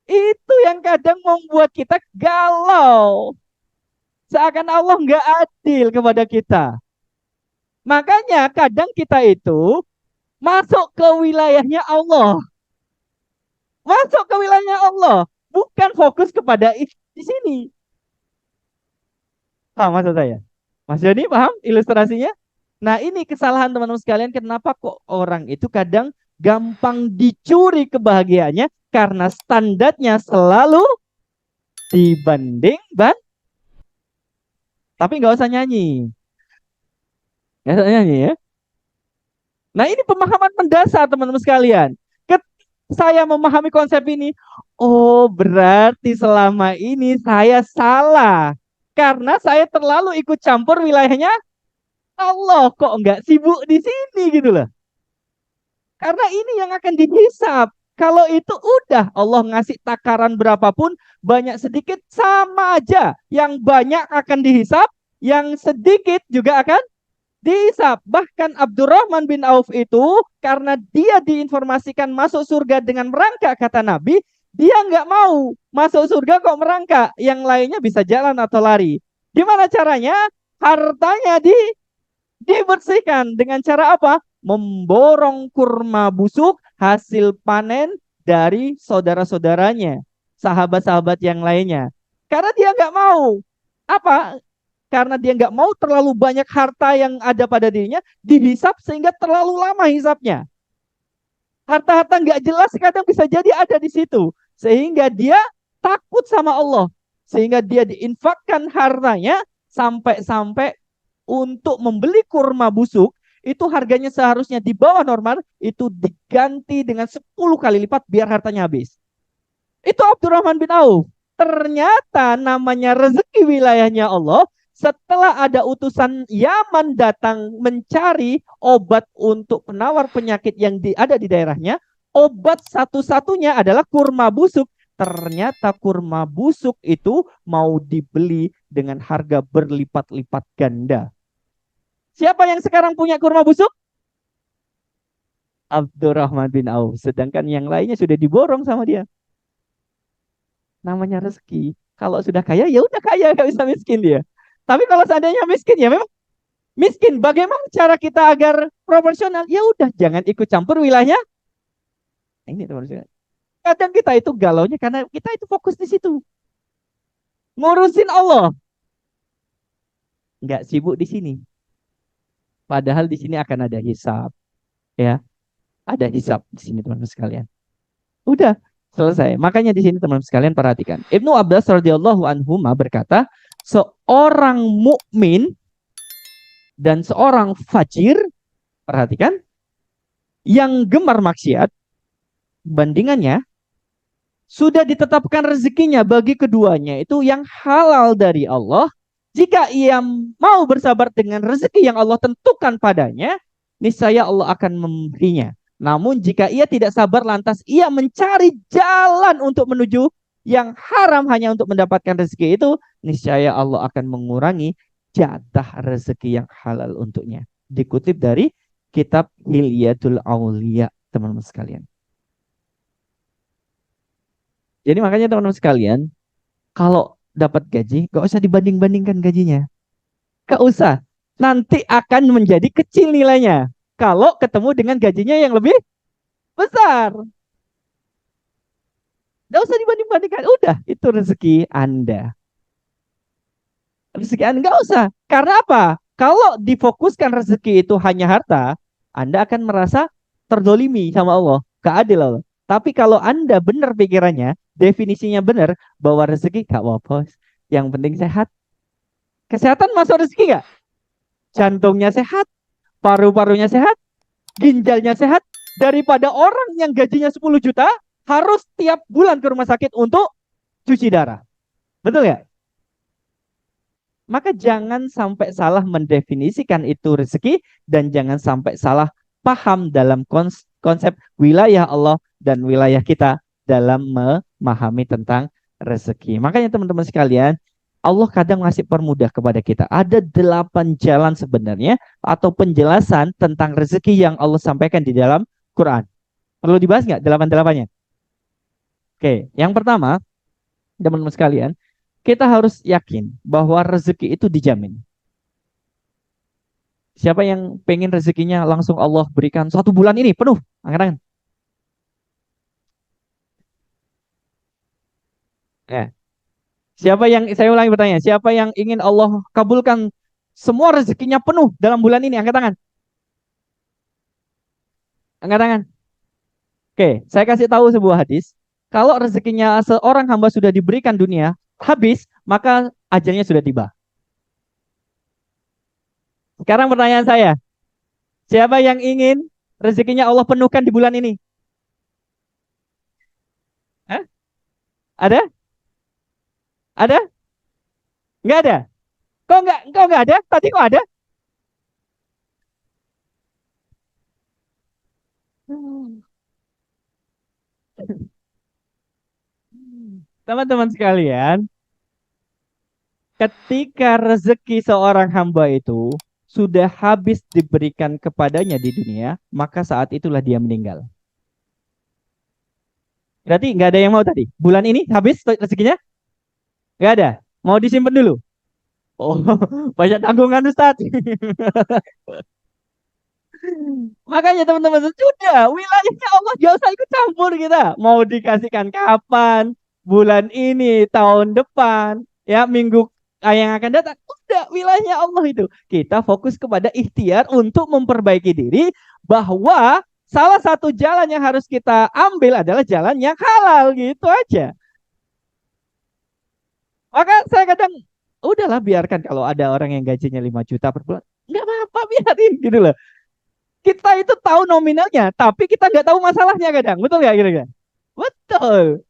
Speaker 1: Itu yang kadang membuat kita galau. Seakan Allah nggak adil kepada kita. Makanya kadang kita itu masuk ke wilayahnya Allah. Masuk ke wilayahnya Allah. Bukan fokus kepada di sini. Paham maksud saya? Mas Joni paham ilustrasinya? Nah, ini kesalahan teman-teman sekalian. Kenapa kok orang itu kadang gampang dicuri kebahagiaannya karena standarnya selalu dibanding tapi nggak usah nyanyi. Nggak usah nyanyi ya. Nah, ini pemahaman mendasar teman-teman sekalian. Saya memahami konsep ini. Oh, berarti selama ini saya salah. Karena saya terlalu ikut campur wilayahnya Allah, kok enggak sibuk di sini gitu loh. Karena ini yang akan dihisap. Kalau itu udah Allah ngasih takaran berapapun, banyak sedikit sama aja. Yang banyak akan dihisap, yang sedikit juga akan dihisap. Bahkan Abdurrahman bin Auf itu karena dia diinformasikan masuk surga dengan merangkak kata Nabi, dia nggak mau masuk surga kok merangkak. Yang lainnya bisa jalan atau lari. Gimana caranya? Hartanya dibersihkan dengan cara apa? Memborong kurma busuk hasil panen dari saudara-saudaranya, sahabat-sahabat yang lainnya. Karena dia nggak mau. Apa? Karena dia nggak mau terlalu banyak harta yang ada pada dirinya dihisap sehingga terlalu lama hisapnya. Harta-harta nggak jelas kadang bisa jadi ada di situ. Sehingga dia takut sama Allah. sehingga dia diinfakkan hartanya sampai-sampai untuk membeli kurma busuk itu harganya seharusnya di bawah normal, itu diganti dengan 10 kali lipat biar hartanya habis. Itu Abdurrahman bin Auf. Ternyata namanya rezeki wilayahnya Allah. Setelah ada utusan Yaman datang mencari obat untuk penawar penyakit yang ada di daerahnya, obat satu-satunya adalah kurma busuk. Ternyata kurma busuk itu mau dibeli dengan harga berlipat-lipat ganda. Siapa yang sekarang punya kurma busuk? Abdurrahman bin Auf. Sedangkan yang lainnya sudah diborong sama dia. Namanya rezeki. Kalau sudah kaya, ya udah kaya, nggak bisa miskin dia. Tapi kalau seandainya miskin, ya memang miskin. Bagaimana cara kita agar proporsional? Ya udah, jangan ikut campur wilayahnya. Nah, ini teman-teman. Kadang kita itu galaunya karena kita itu fokus di situ. Ngurusin Allah. Nggak sibuk di sini. Padahal di sini akan ada hisab. Ya, ada hisab di sini teman-teman sekalian. Udah, selesai. Makanya di sini teman-teman sekalian perhatikan. Ibnu Abbas radhiyallahu anhu berkata, seorang mukmin dan seorang fajir, perhatikan, yang gemar maksiat, bandingannya sudah ditetapkan rezekinya bagi keduanya itu yang halal dari Allah. Jika ia mau bersabar dengan rezeki yang Allah tentukan padanya, niscaya Allah akan memberinya. Namun jika ia tidak sabar lantas ia mencari jalan untuk menuju yang haram hanya untuk mendapatkan rezeki itu, niscaya Allah akan mengurangi jatah rezeki yang halal untuknya. Dikutip dari kitab Hilyatul Aulia, teman-teman sekalian. Jadi makanya teman-teman sekalian, kalau dapat gaji, gak usah dibanding-bandingkan gajinya. Gak usah. Nanti akan menjadi kecil nilainya. Kalau ketemu dengan gajinya yang lebih besar. Gak usah dibanding-bandingkan. Udah, itu rezeki Anda. Rezeki Anda gak usah. Karena apa? Kalau difokuskan rezeki itu hanya harta, Anda akan merasa terdolimi sama Allah. Gak adil Allah. Tapi kalau Anda benar pikirannya, definisinya benar, bahwa rezeki gak apa-apa. Yang penting sehat. Kesehatan masuk rezeki gak? Jantungnya sehat, paru-parunya sehat, ginjalnya sehat. Daripada orang yang gajinya 10 juta, harus tiap bulan ke rumah sakit untuk cuci darah. Betul ya? Maka jangan sampai salah mendefinisikan itu rezeki dan jangan sampai salah paham dalam konsep wilayah Allah dan wilayah kita dalam memahami tentang rezeki. Makanya teman-teman sekalian, Allah kadang ngasih permudah kepada kita. Ada 8 jalan sebenarnya atau penjelasan tentang rezeki yang Allah sampaikan di dalam Quran. Perlu dibahas nggak 8-8-nya? Oke, yang pertama, teman-teman sekalian, kita harus yakin bahwa rezeki itu dijamin. Siapa yang pengen rezekinya langsung Allah berikan 1 bulan ini penuh? Angkat tangan. Ya. Siapa yang, saya ulangi pertanyaan, siapa yang ingin Allah kabulkan semua rezekinya penuh dalam bulan ini? Angkat tangan. Angkat tangan. Oke, saya kasih tahu sebuah hadis. Kalau rezekinya seorang hamba sudah diberikan dunia, habis, maka ajalnya sudah tiba. Sekarang pertanyaan saya, siapa yang ingin rezekinya Allah penuhkan di bulan ini? Hah? Ada? Ada? Nggak ada? Kok nggak ada? Tadi kok ada? Teman-teman sekalian, ketika rezeki seorang hamba itu sudah habis diberikan kepadanya di dunia, maka saat itulah dia meninggal. Berarti nggak ada yang mau tadi. Bulan ini habis rezekinya? Nggak ada. Mau disimpan dulu? Oh, banyak tanggungan Ustaz. Makanya teman-teman, sudah wilayahnya Allah, gak usah ikut campur kita. Mau dikasihkan kapan? Bulan ini, tahun depan, ya minggu yang akan datang. Udah wilayahnya Allah itu. Kita fokus kepada ikhtiar untuk memperbaiki diri, bahwa salah satu jalan yang harus kita ambil adalah jalan yang halal, gitu aja. Maka saya kadang udahlah biarkan kalau ada orang yang gajinya 5 juta per bulan. Nggak apa-apa, biarin gitu loh. Kita itu tahu nominalnya, tapi kita nggak tahu masalahnya kadang. Betul nggak kira-kira? Betul.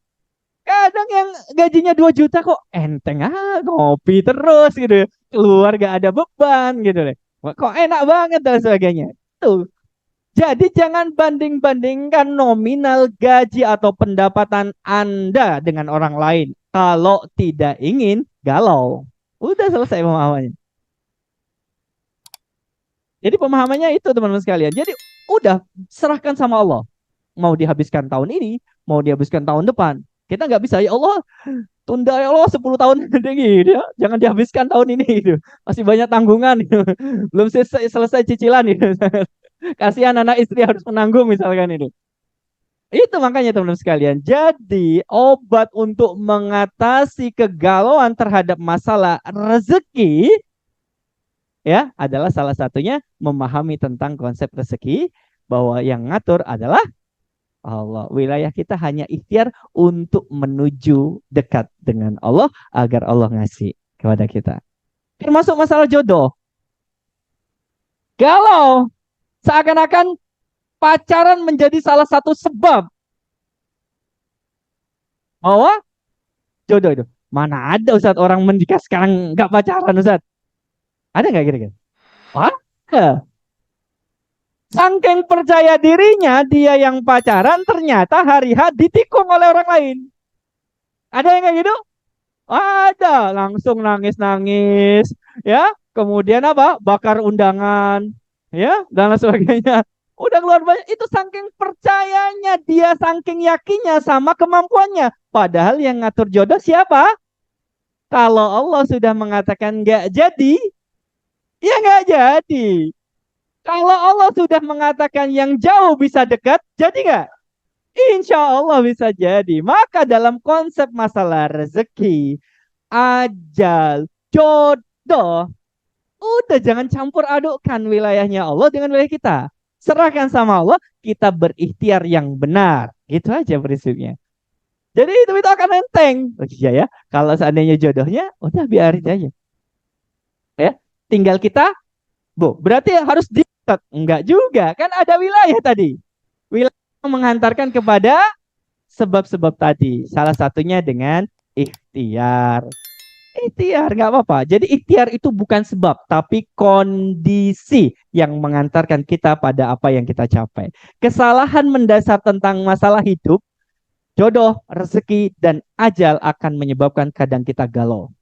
Speaker 1: Kadang yang gajinya 2 juta kok enteng ngopi terus gitu. Keluar gak ada beban gitu deh. Kok enak banget dan sebagainya. Tuh. Jadi jangan banding-bandingkan nominal gaji atau pendapatan Anda dengan orang lain. Kalau tidak ingin galau. Udah selesai pemahamannya. Jadi pemahamannya itu teman-teman sekalian. Jadi udah serahkan sama Allah. Mau dihabiskan tahun ini, mau dihabiskan tahun depan. Kita nggak bisa, ya Allah, tunda ya Allah 10 tahun gitu ya. Jangan dihabiskan tahun ini gitu. Masih banyak tanggungan gitu. Belum selesai cicilan gitu. Kasihan anak istri harus menanggung misalkan itu. Itu makanya teman-teman sekalian. Jadi obat untuk mengatasi kegalauan terhadap masalah rezeki ya adalah salah satunya memahami tentang konsep rezeki bahwa yang ngatur adalah Allah. Wilayah kita hanya ikhtiar untuk menuju dekat dengan Allah agar Allah ngasih kepada kita. Termasuk masalah jodoh. Kalau seakan-akan pacaran menjadi salah satu sebab bahwa jodoh itu. Mana ada Ustadz orang menikah sekarang nggak pacaran Ustadz? Ada nggak kira-kira? Wah, saking percaya dirinya dia yang pacaran ternyata hari H ditikung oleh orang lain. Ada yang kayak gitu? Ada, langsung nangis-nangis, ya. Kemudian apa? Bakar undangan, ya, dan lain sebagainya. Udah keluar banyak. Itu saking percayanya dia, saking yakinnya sama kemampuannya. Padahal yang ngatur jodoh siapa? Kalau Allah sudah mengatakan nggak jadi, ya nggak jadi. Kalau Allah sudah mengatakan yang jauh bisa dekat, jadi nggak? Insya Allah bisa jadi. Maka dalam konsep masalah rezeki, ajal, jodoh, udah jangan campur adukkan wilayahnya Allah dengan wilayah kita. Serahkan sama Allah, kita berikhtiar yang benar. Gitu aja prinsipnya. Jadi itu akan enteng. Oh iya ya, kalau seandainya jodohnya, udah biarin aja. Ya, tinggal kita, berarti harus diikat. Enggak juga, kan ada wilayah tadi. Wilayah yang menghantarkan kepada sebab-sebab tadi. Salah satunya dengan ikhtiar. Ikhtiar nggak apa-apa. Jadi ikhtiar itu bukan sebab, tapi kondisi yang mengantarkan kita pada apa yang kita capai. Kesalahan mendasar tentang masalah hidup, jodoh, rezeki, dan ajal akan menyebabkan kadang kita galau.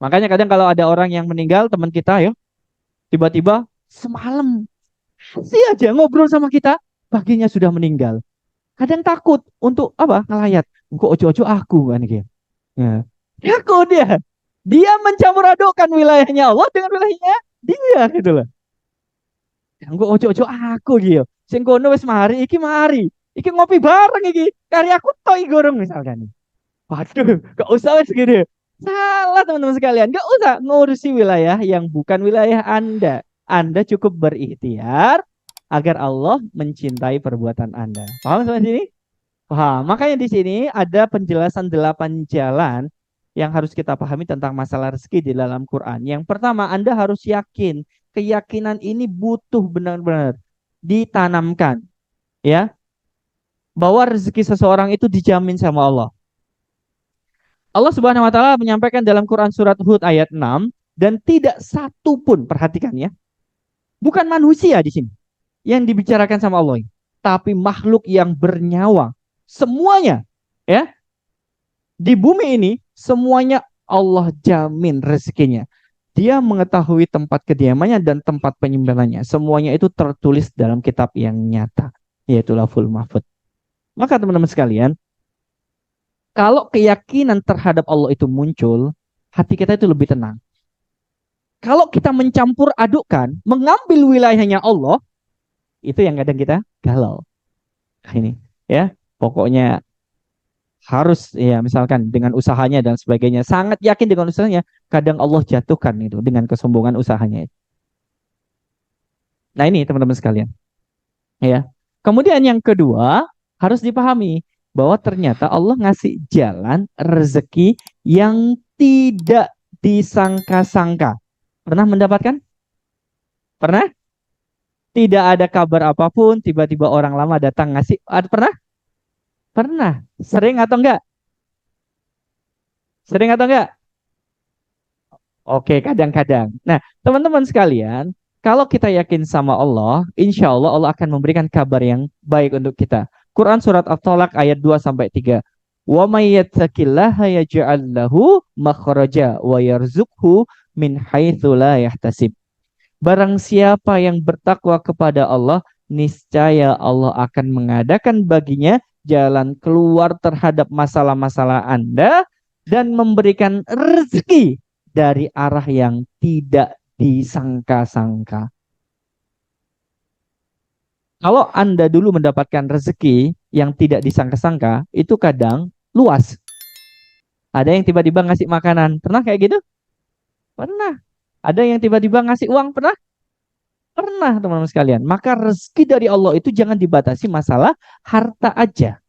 Speaker 1: Makanya kadang kalau ada orang yang meninggal, teman kita ya, tiba-tiba semalam sih aja ngobrol sama kita, paginya sudah meninggal. Kadang takut untuk apa? Ngelayat. Kok ojo-ojo aku kan gitu. Ya. Takut dia. Dia mencampur adukkan wilayahnya Allah dengan wilayahnya dia gitu loh. Yang gue ojo-ojo aku gitu. Sing kono wis mari iki mari. Iki ngopi bareng iki. Karya aku toy gorong misalkan. Waduh, gak usah wis gitu. Salah teman-teman sekalian. Gak usah ngurusi wilayah yang bukan wilayah Anda. Anda cukup berikhtiar agar Allah mencintai perbuatan Anda. Paham sampai sini? Wah, makanya di sini ada penjelasan 8 jalan yang harus kita pahami tentang masalah rezeki di dalam Quran. Yang pertama, Anda harus yakin, keyakinan ini butuh benar-benar ditanamkan, ya, bahwa rezeki seseorang itu dijamin sama Allah. Allah Subhanahu wa taala menyampaikan dalam Quran surat Hud ayat 6 dan tidak satu pun, perhatikan ya, bukan manusia di sini yang dibicarakan sama Allah, tapi makhluk yang bernyawa. Semuanya, ya, di bumi ini semuanya Allah jamin rezekinya. Dia mengetahui tempat kediamannya dan tempat penyimpanannya. Semuanya itu tertulis dalam kitab yang nyata, yaitu Lauhul Mahfuz. Maka teman-teman sekalian, kalau keyakinan terhadap Allah itu muncul, hati kita itu lebih tenang. Kalau kita mencampur adukkan, mengambil wilayahnya Allah, itu yang kadang kita galau. Nah, ini ya, pokoknya harus ya misalkan dengan usahanya dan sebagainya sangat yakin dengan usahanya, kadang Allah jatuhkan itu dengan kesombongan usahanya. Nah ini teman-teman sekalian ya. Kemudian yang kedua harus dipahami bahwa ternyata Allah ngasih jalan rezeki yang tidak disangka-sangka. Pernah mendapatkan? Pernah? Tidak ada kabar apapun, tiba-tiba orang lama datang ngasih. Pernah? Pernah. Sering atau enggak? Sering atau enggak? Oke, kadang-kadang. Nah, teman-teman sekalian, kalau kita yakin sama Allah, insya Allah Allah akan memberikan kabar yang baik untuk kita. Quran surat At-Tolak ayat 2 sampai 3. Wa may yattaqillaha yaj'al lahu makhraja wa yarzuqhu min haitsu la yahtasib. Barang siapa yang bertakwa kepada Allah, niscaya Allah akan mengadakan baginya jalan keluar terhadap masalah-masalah Anda dan memberikan rezeki dari arah yang tidak disangka-sangka. Kalau Anda dulu mendapatkan rezeki yang tidak disangka-sangka, itu kadang luas. Ada yang tiba-tiba ngasih makanan. Pernah kayak gitu? Pernah. Ada yang tiba-tiba ngasih uang. Pernah? Pernah, teman-teman sekalian. Maka rezeki dari Allah itu jangan dibatasi masalah harta aja.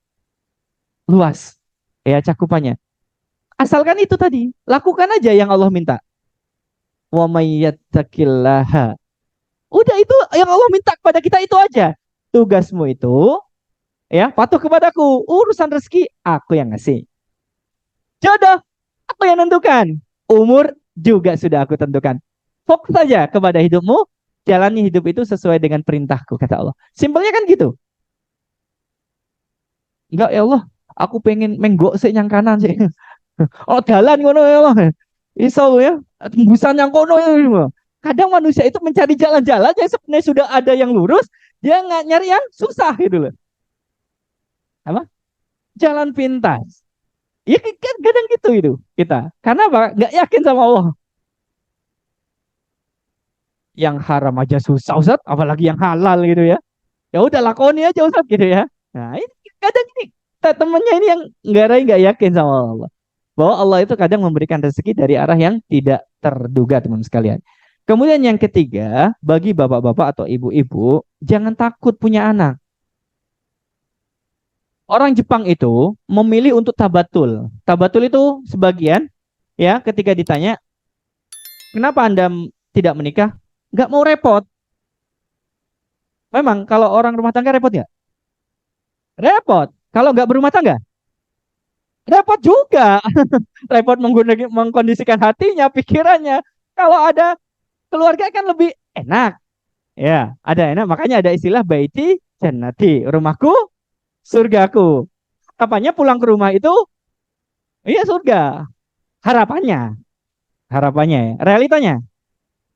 Speaker 1: Luas. Ya, cakupannya. Asalkan itu tadi. Lakukan aja yang Allah minta. Wa may yattaqillaha. Udah itu yang Allah minta kepada kita itu aja. Tugasmu itu ya patuh kepadaku. Urusan rezeki aku yang ngasih. Jodoh aku yang tentukan. Umur juga sudah aku tentukan. Fokus saja kepada hidupmu. Jalani hidup itu sesuai dengan perintahku kata Allah. Simpelnya kan gitu. Enggak ya Allah, aku pengen menggok sih yang kanan sih. Oh jalan ngono ya Allah. Iso ya, tembusan yang kono ya. Kadang manusia itu mencari jalan-jalan yang sebenarnya sudah ada yang lurus, dia nggak nyari yang susah gitu loh. Apa? Jalan pintas. Ya kan kadang gitu itu kita. Karena apa? Nggak yakin sama Allah. Yang haram aja susah Ustaz, apalagi yang halal gitu ya. Ya udah lakoni aja Ustaz gitu ya. Nah, ini kadang ini temennya ini yang nggak yakin sama Allah. Bahwa Allah itu kadang memberikan rezeki dari arah yang tidak terduga, teman sekalian. Kemudian yang ketiga, bagi bapak-bapak atau ibu-ibu, jangan takut punya anak. Orang Jepang itu memilih untuk tabatul. Tabatul itu sebagian, ya, ketika ditanya, kenapa Anda tidak menikah? Nggak mau repot. Memang kalau orang rumah tangga repot nggak? Repot. Kalau nggak berumah tangga, repot juga. Repot menggunakan, mengkondisikan hatinya, pikirannya. Kalau ada keluarga kan lebih enak. Ya, ada enak. Makanya ada istilah baiti jannati, rumahku, surgaku. Apanya pulang ke rumah itu, iya surga. Harapannya, harapannya, ya. Realitanya,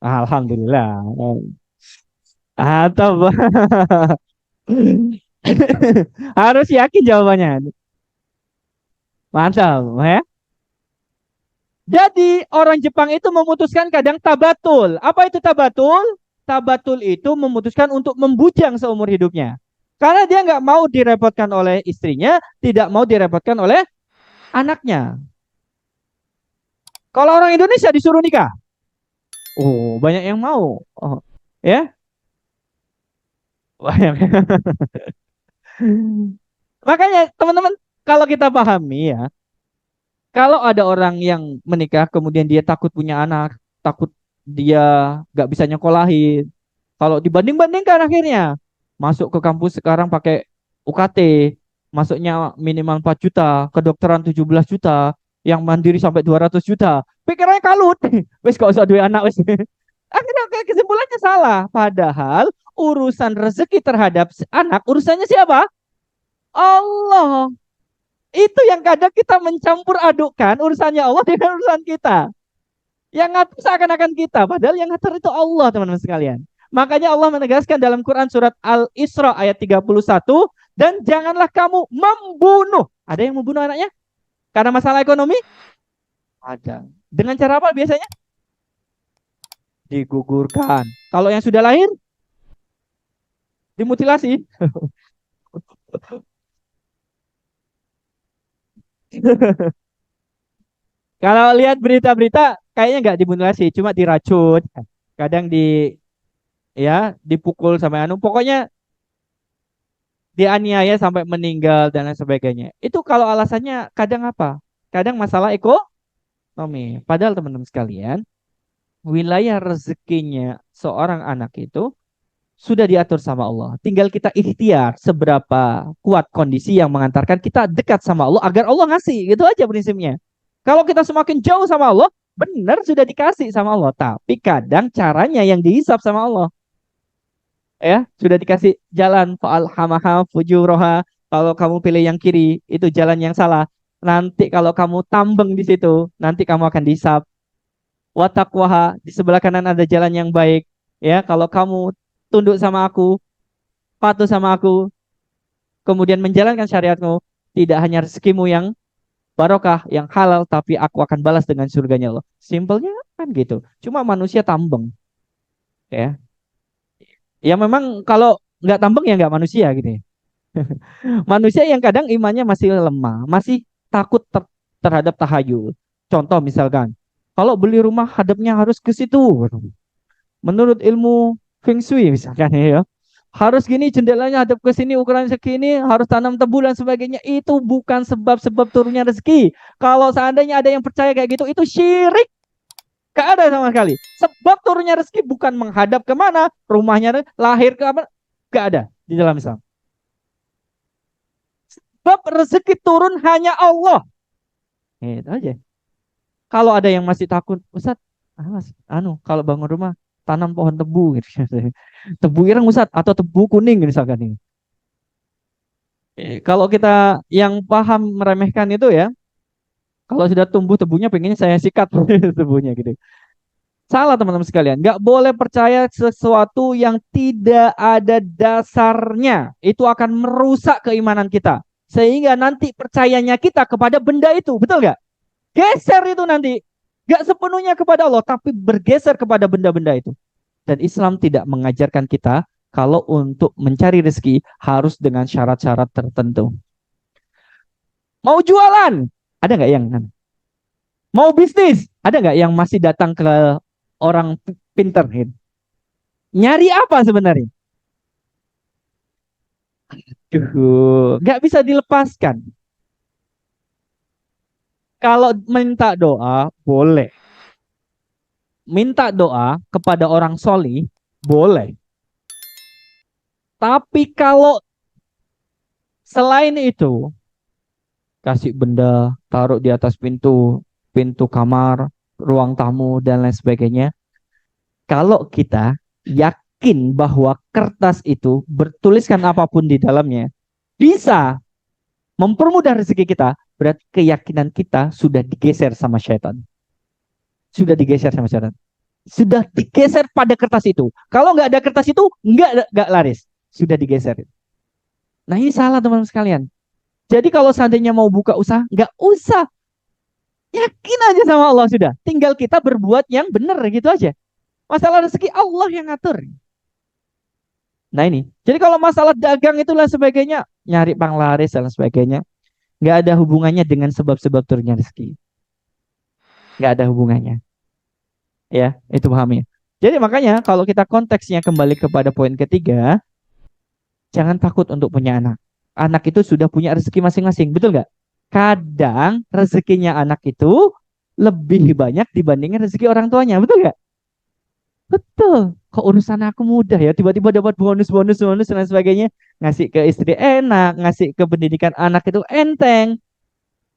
Speaker 1: alhamdulillah. Atau harus yakin jawabannya. Mantap, ya. Jadi orang Jepang itu memutuskan kadang tabatul. Apa itu tabatul? Tabatul itu memutuskan untuk membujang seumur hidupnya. Karena dia nggak mau direpotkan oleh istrinya, tidak mau direpotkan oleh anaknya. Kalau orang Indonesia disuruh nikah, oh banyak yang mau, oh, ya banyak. Makanya teman-teman, kalau kita pahami ya, kalau ada orang yang menikah kemudian dia takut punya anak, takut dia nggak bisa nyekolahin. Kalau dibanding-bandingkan akhirnya masuk ke kampus sekarang pakai UKT, masuknya minimal 4 juta, kedokteran 17 juta, yang mandiri sampai 200 juta. Pikirannya kalut. Wes gak usah duit anak wes. Akhirnya kesimpulannya salah. Padahal urusan rezeki terhadap anak urusannya siapa? Allah. Itu yang kadang kita mencampur adukkan urusannya Allah dengan urusan kita. Yang ngatur seakan-akan kita, padahal yang ngatur itu Allah, teman-teman sekalian. Makanya Allah menegaskan dalam Quran surat Al-Isra ayat 31, dan janganlah kamu membunuh. Ada yang membunuh anaknya? Karena masalah ekonomi? Ada. Dengan cara apa biasanya? Digugurkan. Kalau yang sudah lahir? Dimutilasi. Kalau lihat berita-berita, kayaknya nggak dimutilasi, cuma diracun. Kadang di ya dipukul sampai anu. Pokoknya dianiaya sampai meninggal dan lain sebagainya. Itu kalau alasannya kadang apa? Kadang masalah ekonomi. Padahal teman-teman sekalian, wilayah rezekinya seorang anak itu sudah diatur sama Allah. Tinggal kita ikhtiar seberapa kuat kondisi yang mengantarkan kita dekat sama Allah agar Allah ngasih. Gitu aja prinsipnya. Kalau kita semakin jauh sama Allah, benar sudah dikasih sama Allah. Tapi kadang caranya yang dihisap sama Allah. Ya, sudah dikasih jalan fa'alhamaha fujuraha. Kalau kamu pilih yang kiri, itu jalan yang salah. Nanti kalau kamu tambeng di situ, nanti kamu akan dihisap. Watakwaha, di sebelah kanan ada jalan yang baik. Ya, kalau kamu tunduk sama aku, patuh sama aku, kemudian menjalankan syariatmu, tidak hanya rezekimu yang barokah, yang halal, tapi aku akan balas dengan surganya Allah. Simpelnya kan gitu. Cuma manusia tambeng, ya. Ya memang kalau nggak tambeng ya nggak manusia gitu ya. Manusia yang kadang imannya masih lemah, masih takut terhadap tahayul. Contoh misalkan, kalau beli rumah hadapnya harus ke situ. Menurut ilmu Feng Shui misalkan ya, harus gini jendelanya hadap ke sini ukuran segini harus tanam tebu dan sebagainya itu bukan sebab-sebab turunnya rezeki. Kalau seandainya ada yang percaya kayak gitu itu syirik. Gak ada sama sekali. Sebab turunnya rezeki bukan menghadap kemana rumahnya lahir ke apa, gak ada di dalam Islam. Sebab rezeki turun hanya Allah. Itu aja. Kalau ada yang masih takut, Ustaz, kalau bangun rumah tanam pohon tebu gitu. Tebu ireng Ustaz atau tebu kuning misalkan ini. Kalau kita yang paham meremehkan itu ya, kalau sudah tumbuh tebunya pengennya saya sikat tebunya gitu. Salah teman-teman sekalian, nggak boleh percaya sesuatu yang tidak ada dasarnya. Itu akan merusak keimanan kita. Sehingga nanti percayanya kita kepada benda itu, betul nggak? Geser itu nanti. Nggak sepenuhnya kepada Allah, tapi bergeser kepada benda-benda itu. Dan Islam tidak mengajarkan kita kalau untuk mencari rezeki harus dengan syarat-syarat tertentu. Mau jualan, ada nggak yang mau bisnis, ada nggak yang masih datang ke orang pinter gitu? Nyari apa sebenarnya? Nggak bisa dilepaskan. Kalau minta doa, boleh. Minta doa kepada orang soli, boleh. Tapi kalau selain itu, kasih benda, taruh di atas pintu, pintu kamar, ruang tamu, dan lain sebagainya. Kalau kita yakin bahwa kertas itu bertuliskan apapun di dalamnya, bisa mempermudah rezeki kita, berarti keyakinan kita sudah digeser sama syaitan. Sudah digeser sama syaitan. Sudah digeser pada kertas itu. Kalau nggak ada kertas itu, nggak laris. Sudah digeser. Nah ini salah teman-teman sekalian. Jadi kalau seandainya mau buka usaha, nggak usah. Yakin aja sama Allah sudah. Tinggal kita berbuat yang benar gitu aja. Masalah rezeki Allah yang ngatur. Nah ini. Jadi kalau masalah dagang itulah sebagainya, nyari panglaris dan sebagainya, nggak ada hubungannya dengan sebab-sebab turunnya rezeki. Nggak ada hubungannya. Ya, itu pahamnya. Jadi makanya kalau kita konteksnya kembali kepada poin ketiga, jangan takut untuk punya anak. Anak itu sudah punya rezeki masing-masing, betul nggak? Kadang rezekinya anak itu lebih banyak dibandingkan rezeki orang tuanya, betul nggak? Betul. Kok urusan aku mudah ya, tiba-tiba dapat bonus dan sebagainya, ngasih ke istri enak, ngasih ke pendidikan anak itu enteng,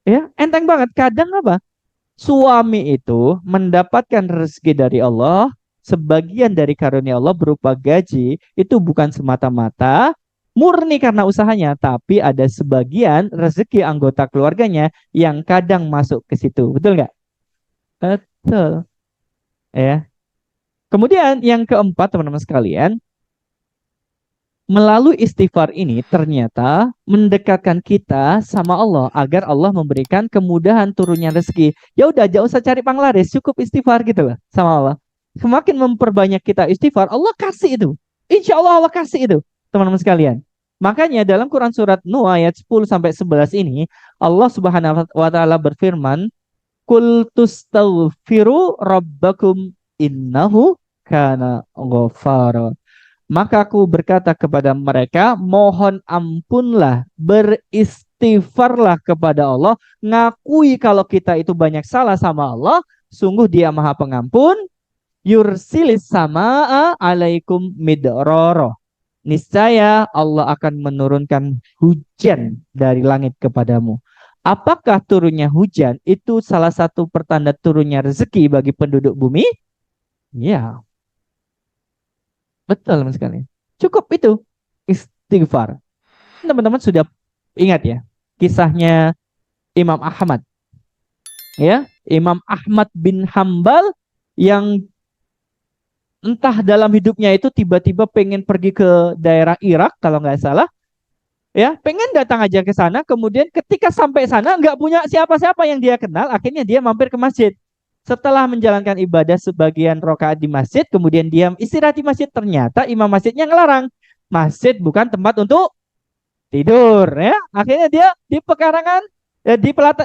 Speaker 1: ya enteng banget. Kadang apa? Suami itu mendapatkan rezeki dari Allah, sebagian dari karunia Allah berupa gaji, itu bukan semata-mata murni karena usahanya, tapi ada sebagian rezeki anggota keluarganya yang kadang masuk ke situ. Betul nggak? Betul. Ya. Kemudian yang keempat, teman-teman sekalian, melalui istighfar ini ternyata mendekatkan kita sama Allah agar Allah memberikan kemudahan turunnya rezeki. Ya udah, jangan usah cari panglaris, cukup istighfar gitu loh sama Allah. Semakin memperbanyak kita istighfar, Allah kasih itu. Insya Allah Allah kasih itu, teman-teman sekalian. Makanya dalam Quran surat Nuh ayat 10 sampai 11 ini Allah Subhanahu wa taala berfirman, "Qul tustaghfiru rabbakum innahu kana ghafara." Maka aku berkata kepada mereka, mohon ampunlah, beristighfar istighfarlah kepada Allah, ngakui kalau kita itu banyak salah sama Allah, sungguh Dia Maha Pengampun, yursilis samaa alaikum midrara. Niscaya Allah akan menurunkan hujan dari langit kepadamu. Apakah turunnya hujan itu salah satu pertanda turunnya rezeki bagi penduduk bumi? Ya, betul sekali. Cukup itu istighfar. Teman-teman sudah ingat ya kisahnya Imam Ahmad, ya, Imam Ahmad bin Hambal yang entah dalam hidupnya itu tiba-tiba pengen pergi ke daerah Irak kalau nggak salah, ya, pengen datang aja ke sana, kemudian ketika sampai sana nggak punya siapa-siapa yang dia kenal, akhirnya dia mampir ke masjid. Setelah menjalankan ibadah sebagian rakaat di masjid, kemudian dia istirahat di masjid, ternyata imam masjidnya ngelarang. Masjid bukan tempat untuk tidur, ya. Akhirnya dia di pekarangan,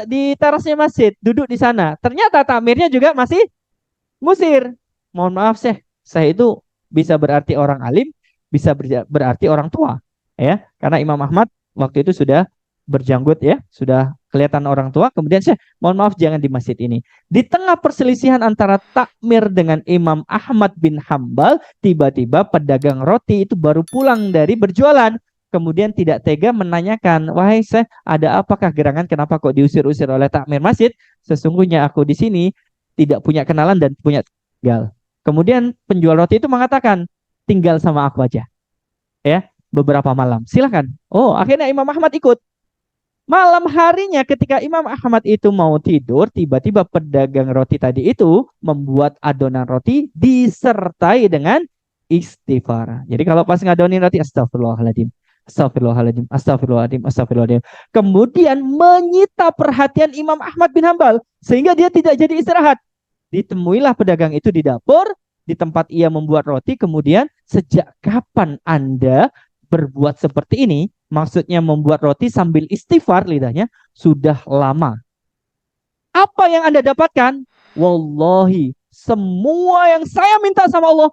Speaker 1: di terasnya masjid, duduk di sana. Ternyata takmirnya juga masih ngusir. Mohon maaf, saya itu bisa berarti orang alim, bisa berarti orang tua, ya. Karena Imam Ahmad waktu itu sudah berjanggut, ya, sudah kelihatan orang tua. Kemudian saya mohon maaf, jangan di masjid ini. Di tengah perselisihan antara takmir dengan Imam Ahmad bin Hambal, tiba-tiba pedagang roti itu baru pulang dari berjualan. Kemudian tidak tega menanyakan, wahai Syekh, ada apakah gerangan, kenapa kok diusir-usir oleh takmir masjid? Sesungguhnya aku di sini tidak punya kenalan dan punya tinggal. Kemudian penjual roti itu mengatakan, tinggal sama aku aja, ya, beberapa malam. Silakan. Oh, akhirnya Imam Ahmad ikut. Malam harinya ketika Imam Ahmad itu mau tidur, tiba-tiba pedagang roti tadi itu membuat adonan roti disertai dengan istighfar. Jadi kalau pas ngadonin roti, astagfirullahaladzim, astagfirullahaladzim, astagfirullahaladzim, astagfirullahaladzim. Kemudian menyita perhatian Imam Ahmad bin Hambal sehingga dia tidak jadi istirahat. Ditemuilah pedagang itu di dapur, di tempat ia membuat roti. Kemudian, sejak kapan Anda berbuat seperti ini? Maksudnya membuat roti sambil istighfar lidahnya, sudah lama. Apa yang Anda dapatkan? Wallahi, semua yang saya minta sama Allah,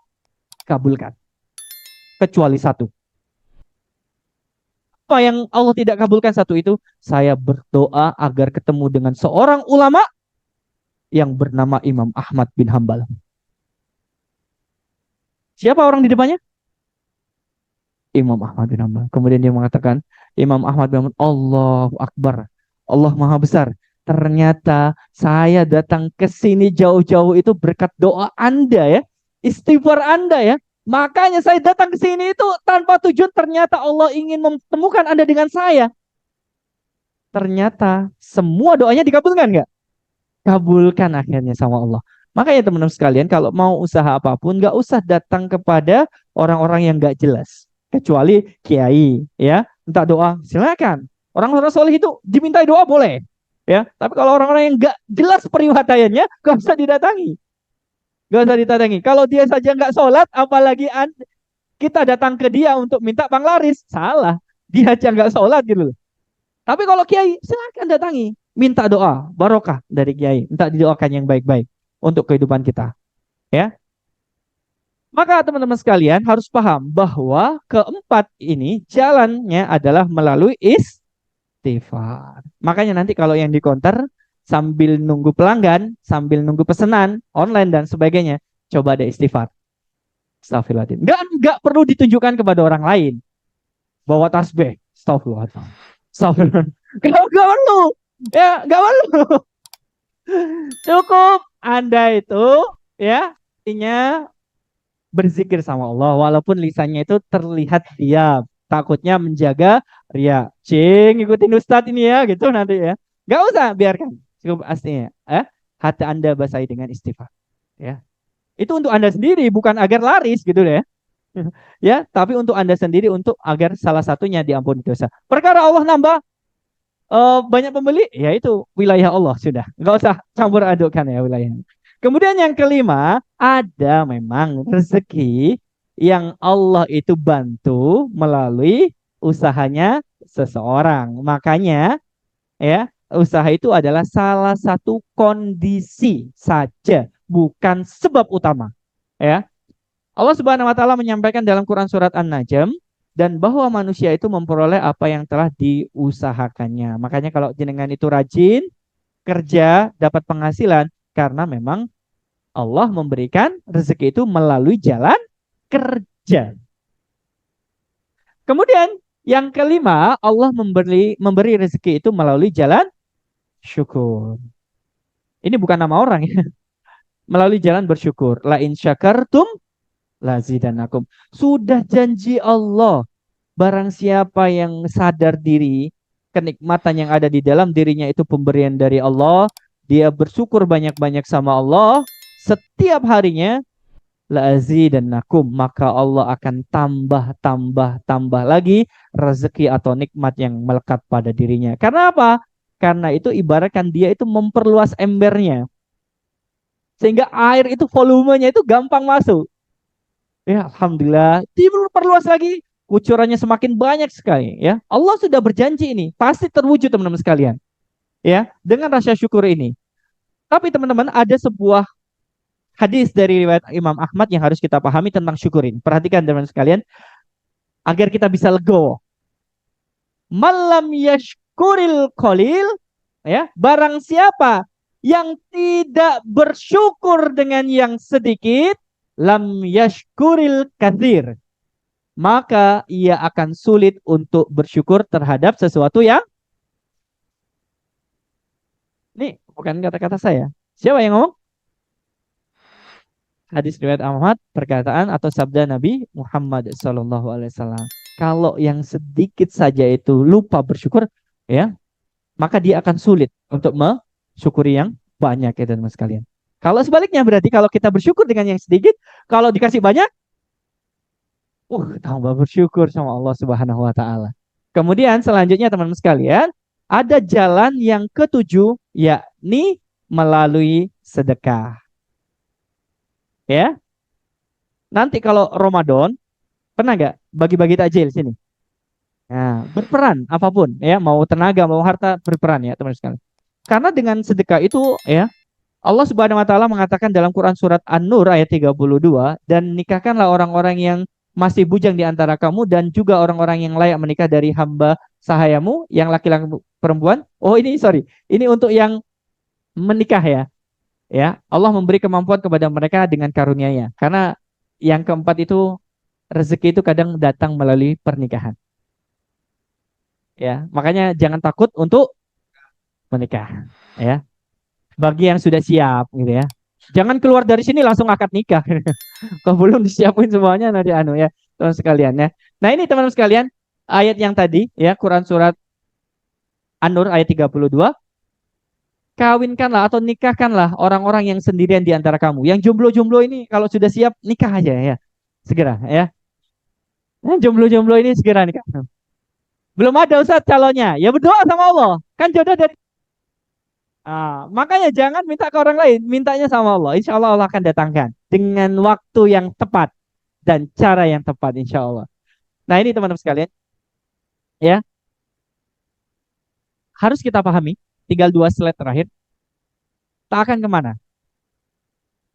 Speaker 1: kabulkan. Kecuali satu. Apa yang Allah tidak kabulkan satu itu? Saya berdoa agar ketemu dengan seorang ulama yang bernama Imam Ahmad bin Hambal. Siapa orang di depannya? Imam Ahmad bin Hambal. Kemudian dia mengatakan, Imam Ahmad bin Hambal, Allahu Akbar, Allah Maha Besar. Ternyata saya datang ke sini jauh-jauh itu berkat doa Anda, ya, istighfar Anda, ya. Makanya saya datang ke sini itu tanpa tujuan, ternyata Allah ingin memtemukan Anda dengan saya. Ternyata semua doanya dikabulkan nggak? Kabulkan akhirnya sama Allah. Makanya teman-teman sekalian, kalau mau usaha apapun, nggak usah datang kepada orang-orang yang nggak jelas. Kecuali kiai, ya, minta doa, silakan. Orang-orang soleh itu dimintai doa boleh, ya. Tapi kalau orang-orang yang nggak jelas periwatayannya, nggak usah didatangi. Nggak usah didatangi. Kalau dia saja nggak sholat, apalagi kita datang ke dia untuk minta panglaris, salah. Dia aja nggak sholat gitu loh. Tapi kalau kiai, silakan datangi, minta doa, barokah dari kiai, minta didoakan yang baik-baik untuk kehidupan kita, ya. Maka teman-teman sekalian harus paham bahwa keempat ini jalannya adalah melalui istighfar. Makanya nanti kalau yang di counter sambil nunggu pelanggan, sambil nunggu pesanan online dan sebagainya, coba ada istighfar. Astagfirullahaladzim. Nggak perlu ditunjukkan kepada orang lain. Bawa tasbih. Astagfirullahaladzim. Astagfirullahaladzim. Nggak perlu. Ya, nggak perlu. Cukup Anda itu, ya, intinya berzikir sama Allah walaupun lisannya itu terlihat diam, takutnya menjaga ria, cing ikutin Ustadz ini ya gitu nanti, ya, nggak usah, biarkan, cukup aslinya, hati Anda basahi dengan istighfar, ya, itu untuk Anda sendiri, bukan agar laris gitu deh, ya, tapi untuk Anda sendiri, untuk agar salah satunya diampuni dosa. Perkara Allah nambah banyak pembeli, ya itu wilayah Allah, sudah nggak usah campur adukkan ya wilayah. Kemudian yang kelima, ada memang rezeki yang Allah itu bantu melalui usahanya seseorang. Makanya, ya, usaha itu adalah salah satu kondisi saja, bukan sebab utama. Ya. Allah Subhanahu wa taala menyampaikan dalam Quran surat An-Najm, dan bahwa manusia itu memperoleh apa yang telah diusahakannya. Makanya kalau jenengan itu rajin kerja, dapat penghasilan karena memang Allah memberikan rezeki itu melalui jalan kerja. Kemudian yang kelima, Allah memberi rezeki itu melalui jalan syukur. Ini bukan nama orang ya, melalui jalan bersyukur. La in syakartum lazidanakum. Sudah janji Allah, barang siapa yang sadar diri, kenikmatan yang ada di dalam dirinya itu pemberian dari Allah, dia bersyukur banyak-banyak sama Allah, setiap harinya, la'azidannakum, maka Allah akan tambah lagi rezeki atau nikmat yang melekat pada dirinya. Karena apa? Karena itu ibaratkan dia itu memperluas embernya. Sehingga air itu volumenya itu gampang masuk. Ya, alhamdulillah. Diperluas lagi, kucurannya semakin banyak sekali. Ya, Allah sudah berjanji ini pasti terwujud teman-teman sekalian. Ya, dengan rasa syukur ini. Tapi teman-teman ada sebuah hadis dari riwayat Imam Ahmad yang harus kita pahami tentang syukur ini. Perhatikan teman-teman sekalian, agar kita bisa legowo. Malam yashkuril qalil, ya, barang siapa yang tidak bersyukur dengan yang sedikit, lam yashkuril katsir, maka ia akan sulit untuk bersyukur terhadap sesuatu yang, ini bukan kata-kata saya. Siapa yang ngomong? Hadis riwayat Ahmad, perkataan atau sabda Nabi Muhammad SAW. Kalau yang sedikit saja itu lupa bersyukur, ya, maka dia akan sulit untuk mensyukuri yang banyak ya teman-teman sekalian. Kalau sebaliknya berarti kalau kita bersyukur dengan yang sedikit, kalau dikasih banyak, tambah bersyukur sama Allah Subhanahu wa taala. Kemudian selanjutnya teman-teman sekalian, ada jalan yang ketujuh, yakni melalui sedekah. Ya. Nanti kalau Ramadan, pernah nggak bagi-bagi takjil sini? Nah, berperan apapun ya, mau tenaga, mau harta, berperan ya teman-teman sekalian. Karena dengan sedekah itu ya, Allah Subhanahu wa taala mengatakan dalam Quran surat An-Nur ayat 32, dan nikahkanlah orang-orang yang masih bujang di antara kamu dan juga orang-orang yang layak menikah dari hamba sahayamu yang laki-laki perempuan. Oh, ini sorry. Ini untuk yang menikah ya. Ya, Allah memberi kemampuan kepada mereka dengan karunia-Nya. Karena yang keempat itu rezeki itu kadang datang melalui pernikahan. Ya, makanya jangan takut untuk menikah. Ya, bagi yang sudah siap gitu ya. Jangan keluar dari sini langsung akad nikah. Kalau belum disiapin semuanya nanti ya, teman sekalian ya. Nah, ini teman-teman sekalian, ayat yang tadi ya, Quran surat An-Nur ayat 32, kawinkanlah atau nikahkanlah orang-orang yang sendirian di antara kamu. Yang jomblo-jomblo ini kalau sudah siap nikah aja ya. Segera ya. Yang jomblo-jomblo ini segera nikah. Belum ada Ustaz calonnya. Ya berdoa sama Allah. Kan jodoh dari. Makanya jangan minta ke orang lain, mintanya sama Allah. Insya Allah Allah akan datangkan dengan waktu yang tepat dan cara yang tepat, insya Allah. Nah ini teman-teman sekalian, ya harus kita pahami. Tinggal 2 slide terakhir. Tak akan kemana?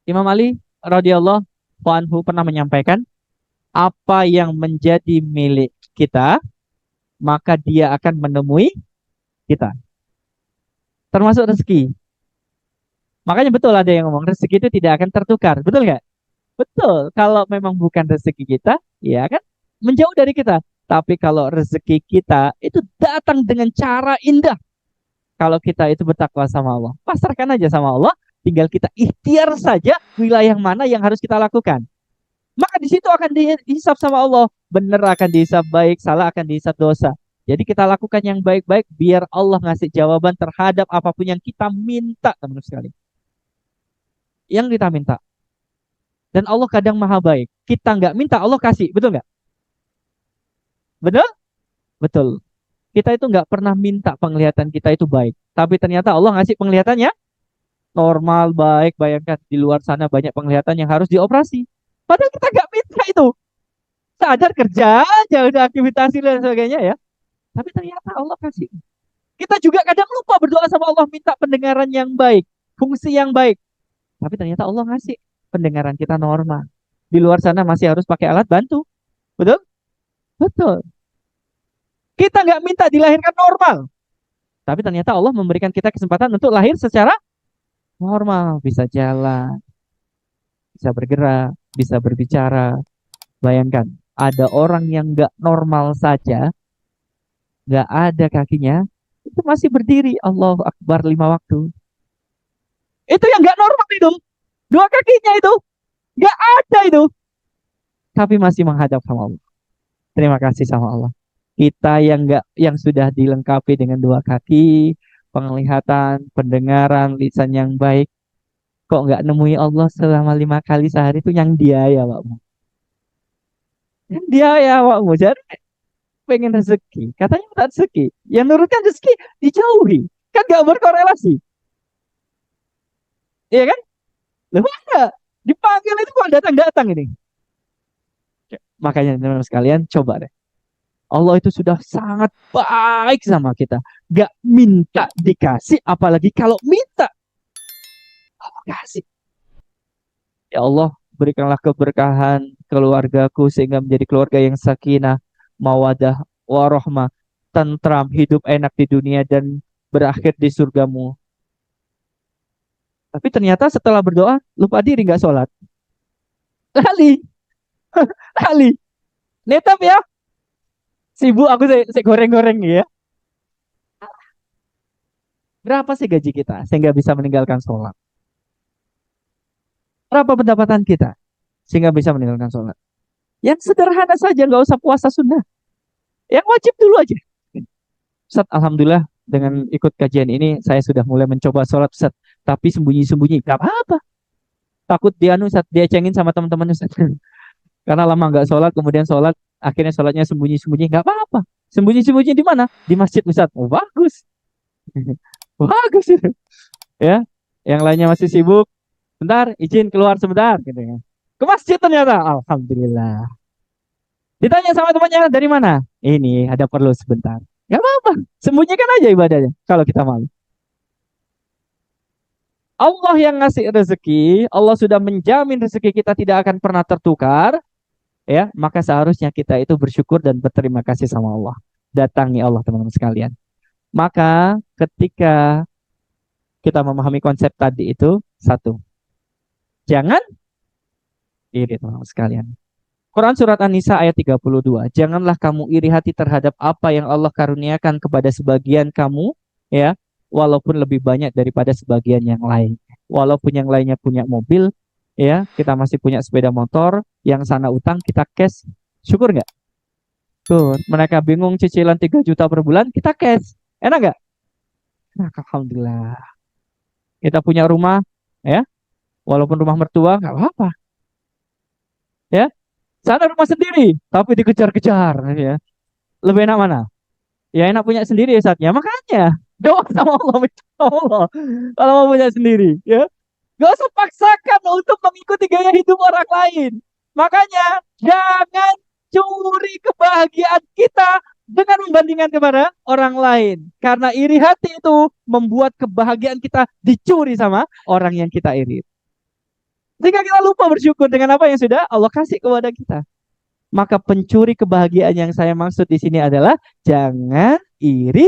Speaker 1: Imam Ali radhiyallahu anhu pernah menyampaikan, apa yang menjadi milik kita, maka dia akan menemui kita. Termasuk rezeki. Makanya betul ada yang ngomong rezeki itu tidak akan tertukar. Betul nggak? Betul. Kalau memang bukan rezeki kita, ya kan menjauh dari kita. Tapi kalau rezeki kita itu datang dengan cara indah. Kalau kita itu bertakwa sama Allah, pasrahkan aja sama Allah. Tinggal kita ikhtiar saja wilayah mana yang harus kita lakukan. Maka di situ akan dihisap sama Allah. Benar akan dihisap baik, salah akan dihisap dosa. Jadi kita lakukan yang baik-baik biar Allah ngasih jawaban terhadap apapun yang kita minta, teman-teman sekalian. Yang kita minta. Dan Allah kadang maha baik. Kita nggak minta, Allah kasih. Betul nggak? Betul? Betul. Kita itu nggak pernah minta penglihatan kita itu baik. Tapi ternyata Allah ngasih penglihatannya normal, baik. Bayangkan di luar sana banyak penglihatan yang harus dioperasi. Padahal kita nggak minta itu. Sadar kerja aja, udah aktivitas dan sebagainya ya. Tapi ternyata Allah kasih. Kita juga kadang lupa berdoa sama Allah, minta pendengaran yang baik, fungsi yang baik. Tapi ternyata Allah ngasih pendengaran kita normal. Di luar sana masih harus pakai alat bantu. Betul? Betul. Kita nggak minta dilahirkan normal. Tapi ternyata Allah memberikan kita kesempatan untuk lahir secara normal. Bisa jalan, bisa bergerak, bisa berbicara. Bayangkan, ada orang yang nggak normal saja, nggak ada kakinya, itu masih berdiri. Allahu Akbar 5 waktu. Itu yang nggak normal itu. Dua kakinya itu nggak ada itu. Tapi masih menghadap sama Allah. Terima kasih sama Allah. Kita yang nggak, yang sudah dilengkapi dengan dua kaki, penglihatan, pendengaran, lisan yang baik, kok nggak nemui Allah selama 5 kali sehari itu yang dia ya Pak. Yang dia ya Pak. Jadi pengen rezeki, katanya minta rezeki. Yang nurutkan rezeki dijauhi. Kan nggak berkorelasi. Iya kan? Loh ada. Dipanggil itu kok datang-datang ini. Makanya teman-teman sekalian coba deh. Allah itu sudah sangat baik sama kita. Gak minta dikasih, apalagi kalau minta kasih. Ya Allah, berikanlah keberkahan keluargaku sehingga menjadi keluarga yang sakinah, mawadah, warohmah, tentram, hidup enak di dunia dan berakhir di surgamu. Tapi ternyata setelah berdoa, lupa diri nggak sholat. Lali, lali. Netap ya, sibuk aku saya goreng-goreng ya. Berapa sih gaji kita sehingga bisa meninggalkan sholat? Berapa pendapatan kita sehingga bisa meninggalkan sholat? Yang sederhana saja, nggak usah puasa sunnah. Yang wajib dulu aja. Ustaz, alhamdulillah dengan ikut kajian ini saya sudah mulai mencoba sholat Ustaz. Tapi sembunyi-sembunyi, nggak apa-apa. Takut dia anu Ustaz, dia cengin sama teman-teman Ustaz. Karena lama nggak sholat, kemudian sholat, akhirnya sholatnya sembunyi-sembunyi, nggak apa-apa. Sembunyi-sembunyi di mana? Di masjid Ustaz. Oh bagus, bagus itu. Ya, yang lainnya masih sibuk. Bentar, izin keluar sebentar, gitu ya. Ke masjid ternyata, alhamdulillah. Ditanya sama temannya dari mana? Ini ada perlu sebentar. Gak apa-apa, sembunyikan aja ibadahnya kalau kita mau. Allah yang ngasih rezeki, Allah sudah menjamin rezeki kita tidak akan pernah tertukar, ya, maka seharusnya kita itu bersyukur dan berterima kasih sama Allah. Datangi Allah teman-teman sekalian. Maka ketika kita memahami konsep tadi itu, satu, jangan iri teman-teman sekalian. Quran surat An-Nisa ayat 32. Janganlah kamu iri hati terhadap apa yang Allah karuniakan kepada sebagian kamu, ya, walaupun lebih banyak daripada sebagian yang lain. Walaupun yang lainnya punya mobil, ya, kita masih punya sepeda motor, yang sana utang, kita cash. Syukur nggak? Tuh, mereka bingung cicilan 3 juta per bulan, kita cash. Enak nggak? Nah, alhamdulillah. Kita punya rumah, ya, walaupun rumah mertua, nggak apa-apa. Ya, sana rumah sendiri, tapi dikejar-kejar, ya. Lebih enak mana? Ya enak punya sendiri ya saatnya. Makanya doa sama Allah, minta sama Allah. Kalau mau punya sendiri, ya. Gak usah paksakan untuk mengikuti gaya hidup orang lain. Makanya jangan curi kebahagiaan kita dengan membandingkan kepada orang lain. Karena iri hati itu membuat kebahagiaan kita dicuri sama orang yang kita iri. Sehingga kita lupa bersyukur dengan apa yang sudah Allah kasih kepada kita. Maka pencuri kebahagiaan yang saya maksud di sini adalah jangan iri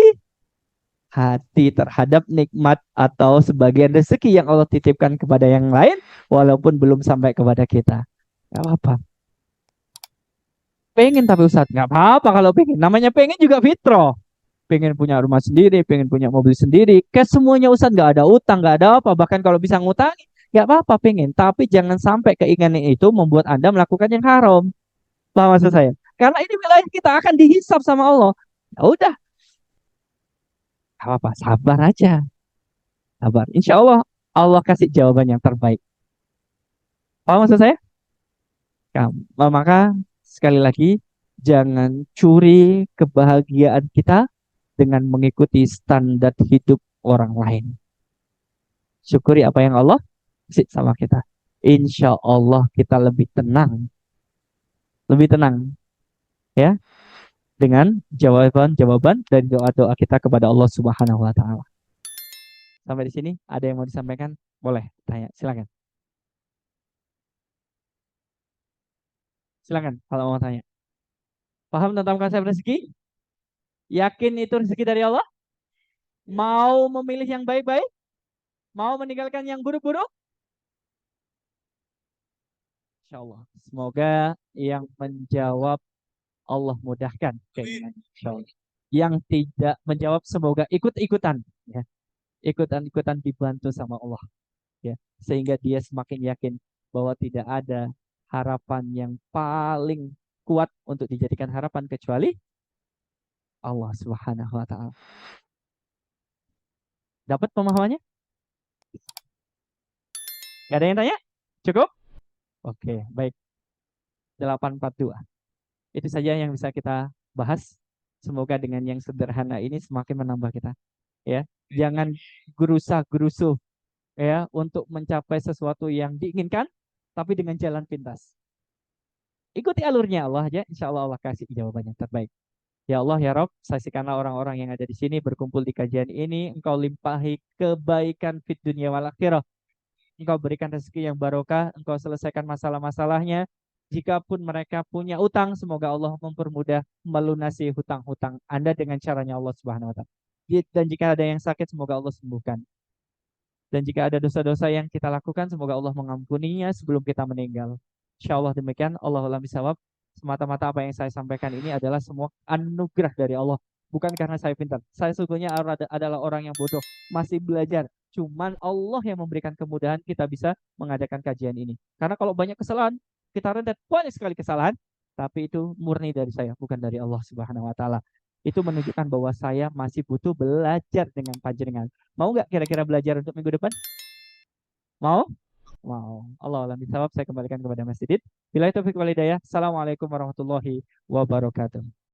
Speaker 1: hati terhadap nikmat atau sebagian rezeki yang Allah titipkan kepada yang lain walaupun belum sampai kepada kita. Gak apa-apa. Pengen tapi Ustadz, gak apa-apa kalau pengen. Namanya pengen juga fitrah. Pengen punya rumah sendiri, pengen punya mobil sendiri. Ke semuanya Ustadz gak ada utang, gak ada apa. Bahkan kalau bisa ngutangi, gak apa-apa pengen. Tapi jangan sampai keinginan itu membuat Anda melakukan yang haram. Paham maksud saya? Karena ini wilayah kita akan dihisap sama Allah. Ya udah, gak apa-apa, sabar aja. Sabar. Insya Allah, Allah kasih jawaban yang terbaik. Paham maksud saya? Maka sekali lagi, jangan curi kebahagiaan kita dengan mengikuti standar hidup orang lain. Syukuri apa yang Allah kasih sama kita. Insya Allah kita lebih tenang, ya, dengan jawaban-jawaban dan doa-doa kita kepada Allah Subhanahu wa taala. Sampai di sini ada yang mau disampaikan? Boleh tanya, silakan. Silakan kalau mau tanya. Paham tentang konsep rezeki? Yakin itu rezeki dari Allah? Mau memilih yang baik-baik? Mau meninggalkan yang buruk-buruk? Insya Allah. Semoga yang menjawab Allah mudahkan keinginannya. Insya Allah. Yang tidak menjawab semoga ikut-ikutan. Ya. Ikutan-ikutan dibantu sama Allah. Ya. Sehingga dia semakin yakin bahwa tidak ada harapan yang paling kuat untuk dijadikan harapan kecuali Allah Subhanahu wa taala. Dapat pemahamannya? Gak ada yang tanya? Cukup? Oke, baik. 842. Itu saja yang bisa kita bahas. Semoga dengan yang sederhana ini semakin menambah kita, ya. Jangan gerusa-gerusu ya untuk mencapai sesuatu yang diinginkan, tapi dengan jalan pintas. Ikuti alurnya Allah aja, insya Allah Allah kasih jawaban yang terbaik. Ya Allah ya Rob, saksikanlah orang-orang yang ada di sini berkumpul di kajian ini. Engkau limpahi kebaikan fit dunia wal akhirah. Engkau berikan rezeki yang barokah, Engkau selesaikan masalah-masalahnya. Jikapun mereka punya utang, semoga Allah mempermudah melunasi hutang-hutang Anda dengan caranya Allah Subhanahu wa taala. Dan jika ada yang sakit, semoga Allah sembuhkan. Dan jika ada dosa-dosa yang kita lakukan, semoga Allah mengampuninya sebelum kita meninggal. Insya Allah demikian. Allahumma bisawab. Semata-mata apa yang saya sampaikan ini adalah semua anugerah dari Allah. Bukan karena saya pintar. Saya sesungguhnya adalah orang yang bodoh. Masih belajar. Cuman Allah yang memberikan kemudahan kita bisa mengadakan kajian ini. Karena kalau banyak kesalahan, kita rentet banyak sekali kesalahan. Tapi itu murni dari saya, bukan dari Allah Subhanahu wa taala. Itu menunjukkan bahwa saya masih butuh belajar dengan panjenengan. Mau nggak kira-kira belajar untuk minggu depan? Mau? Mau. Allah alam bisawab. Saya kembalikan kepada Mas Didit. Bila itu wal hidayah. Assalamualaikum warahmatullahi wabarakatuh.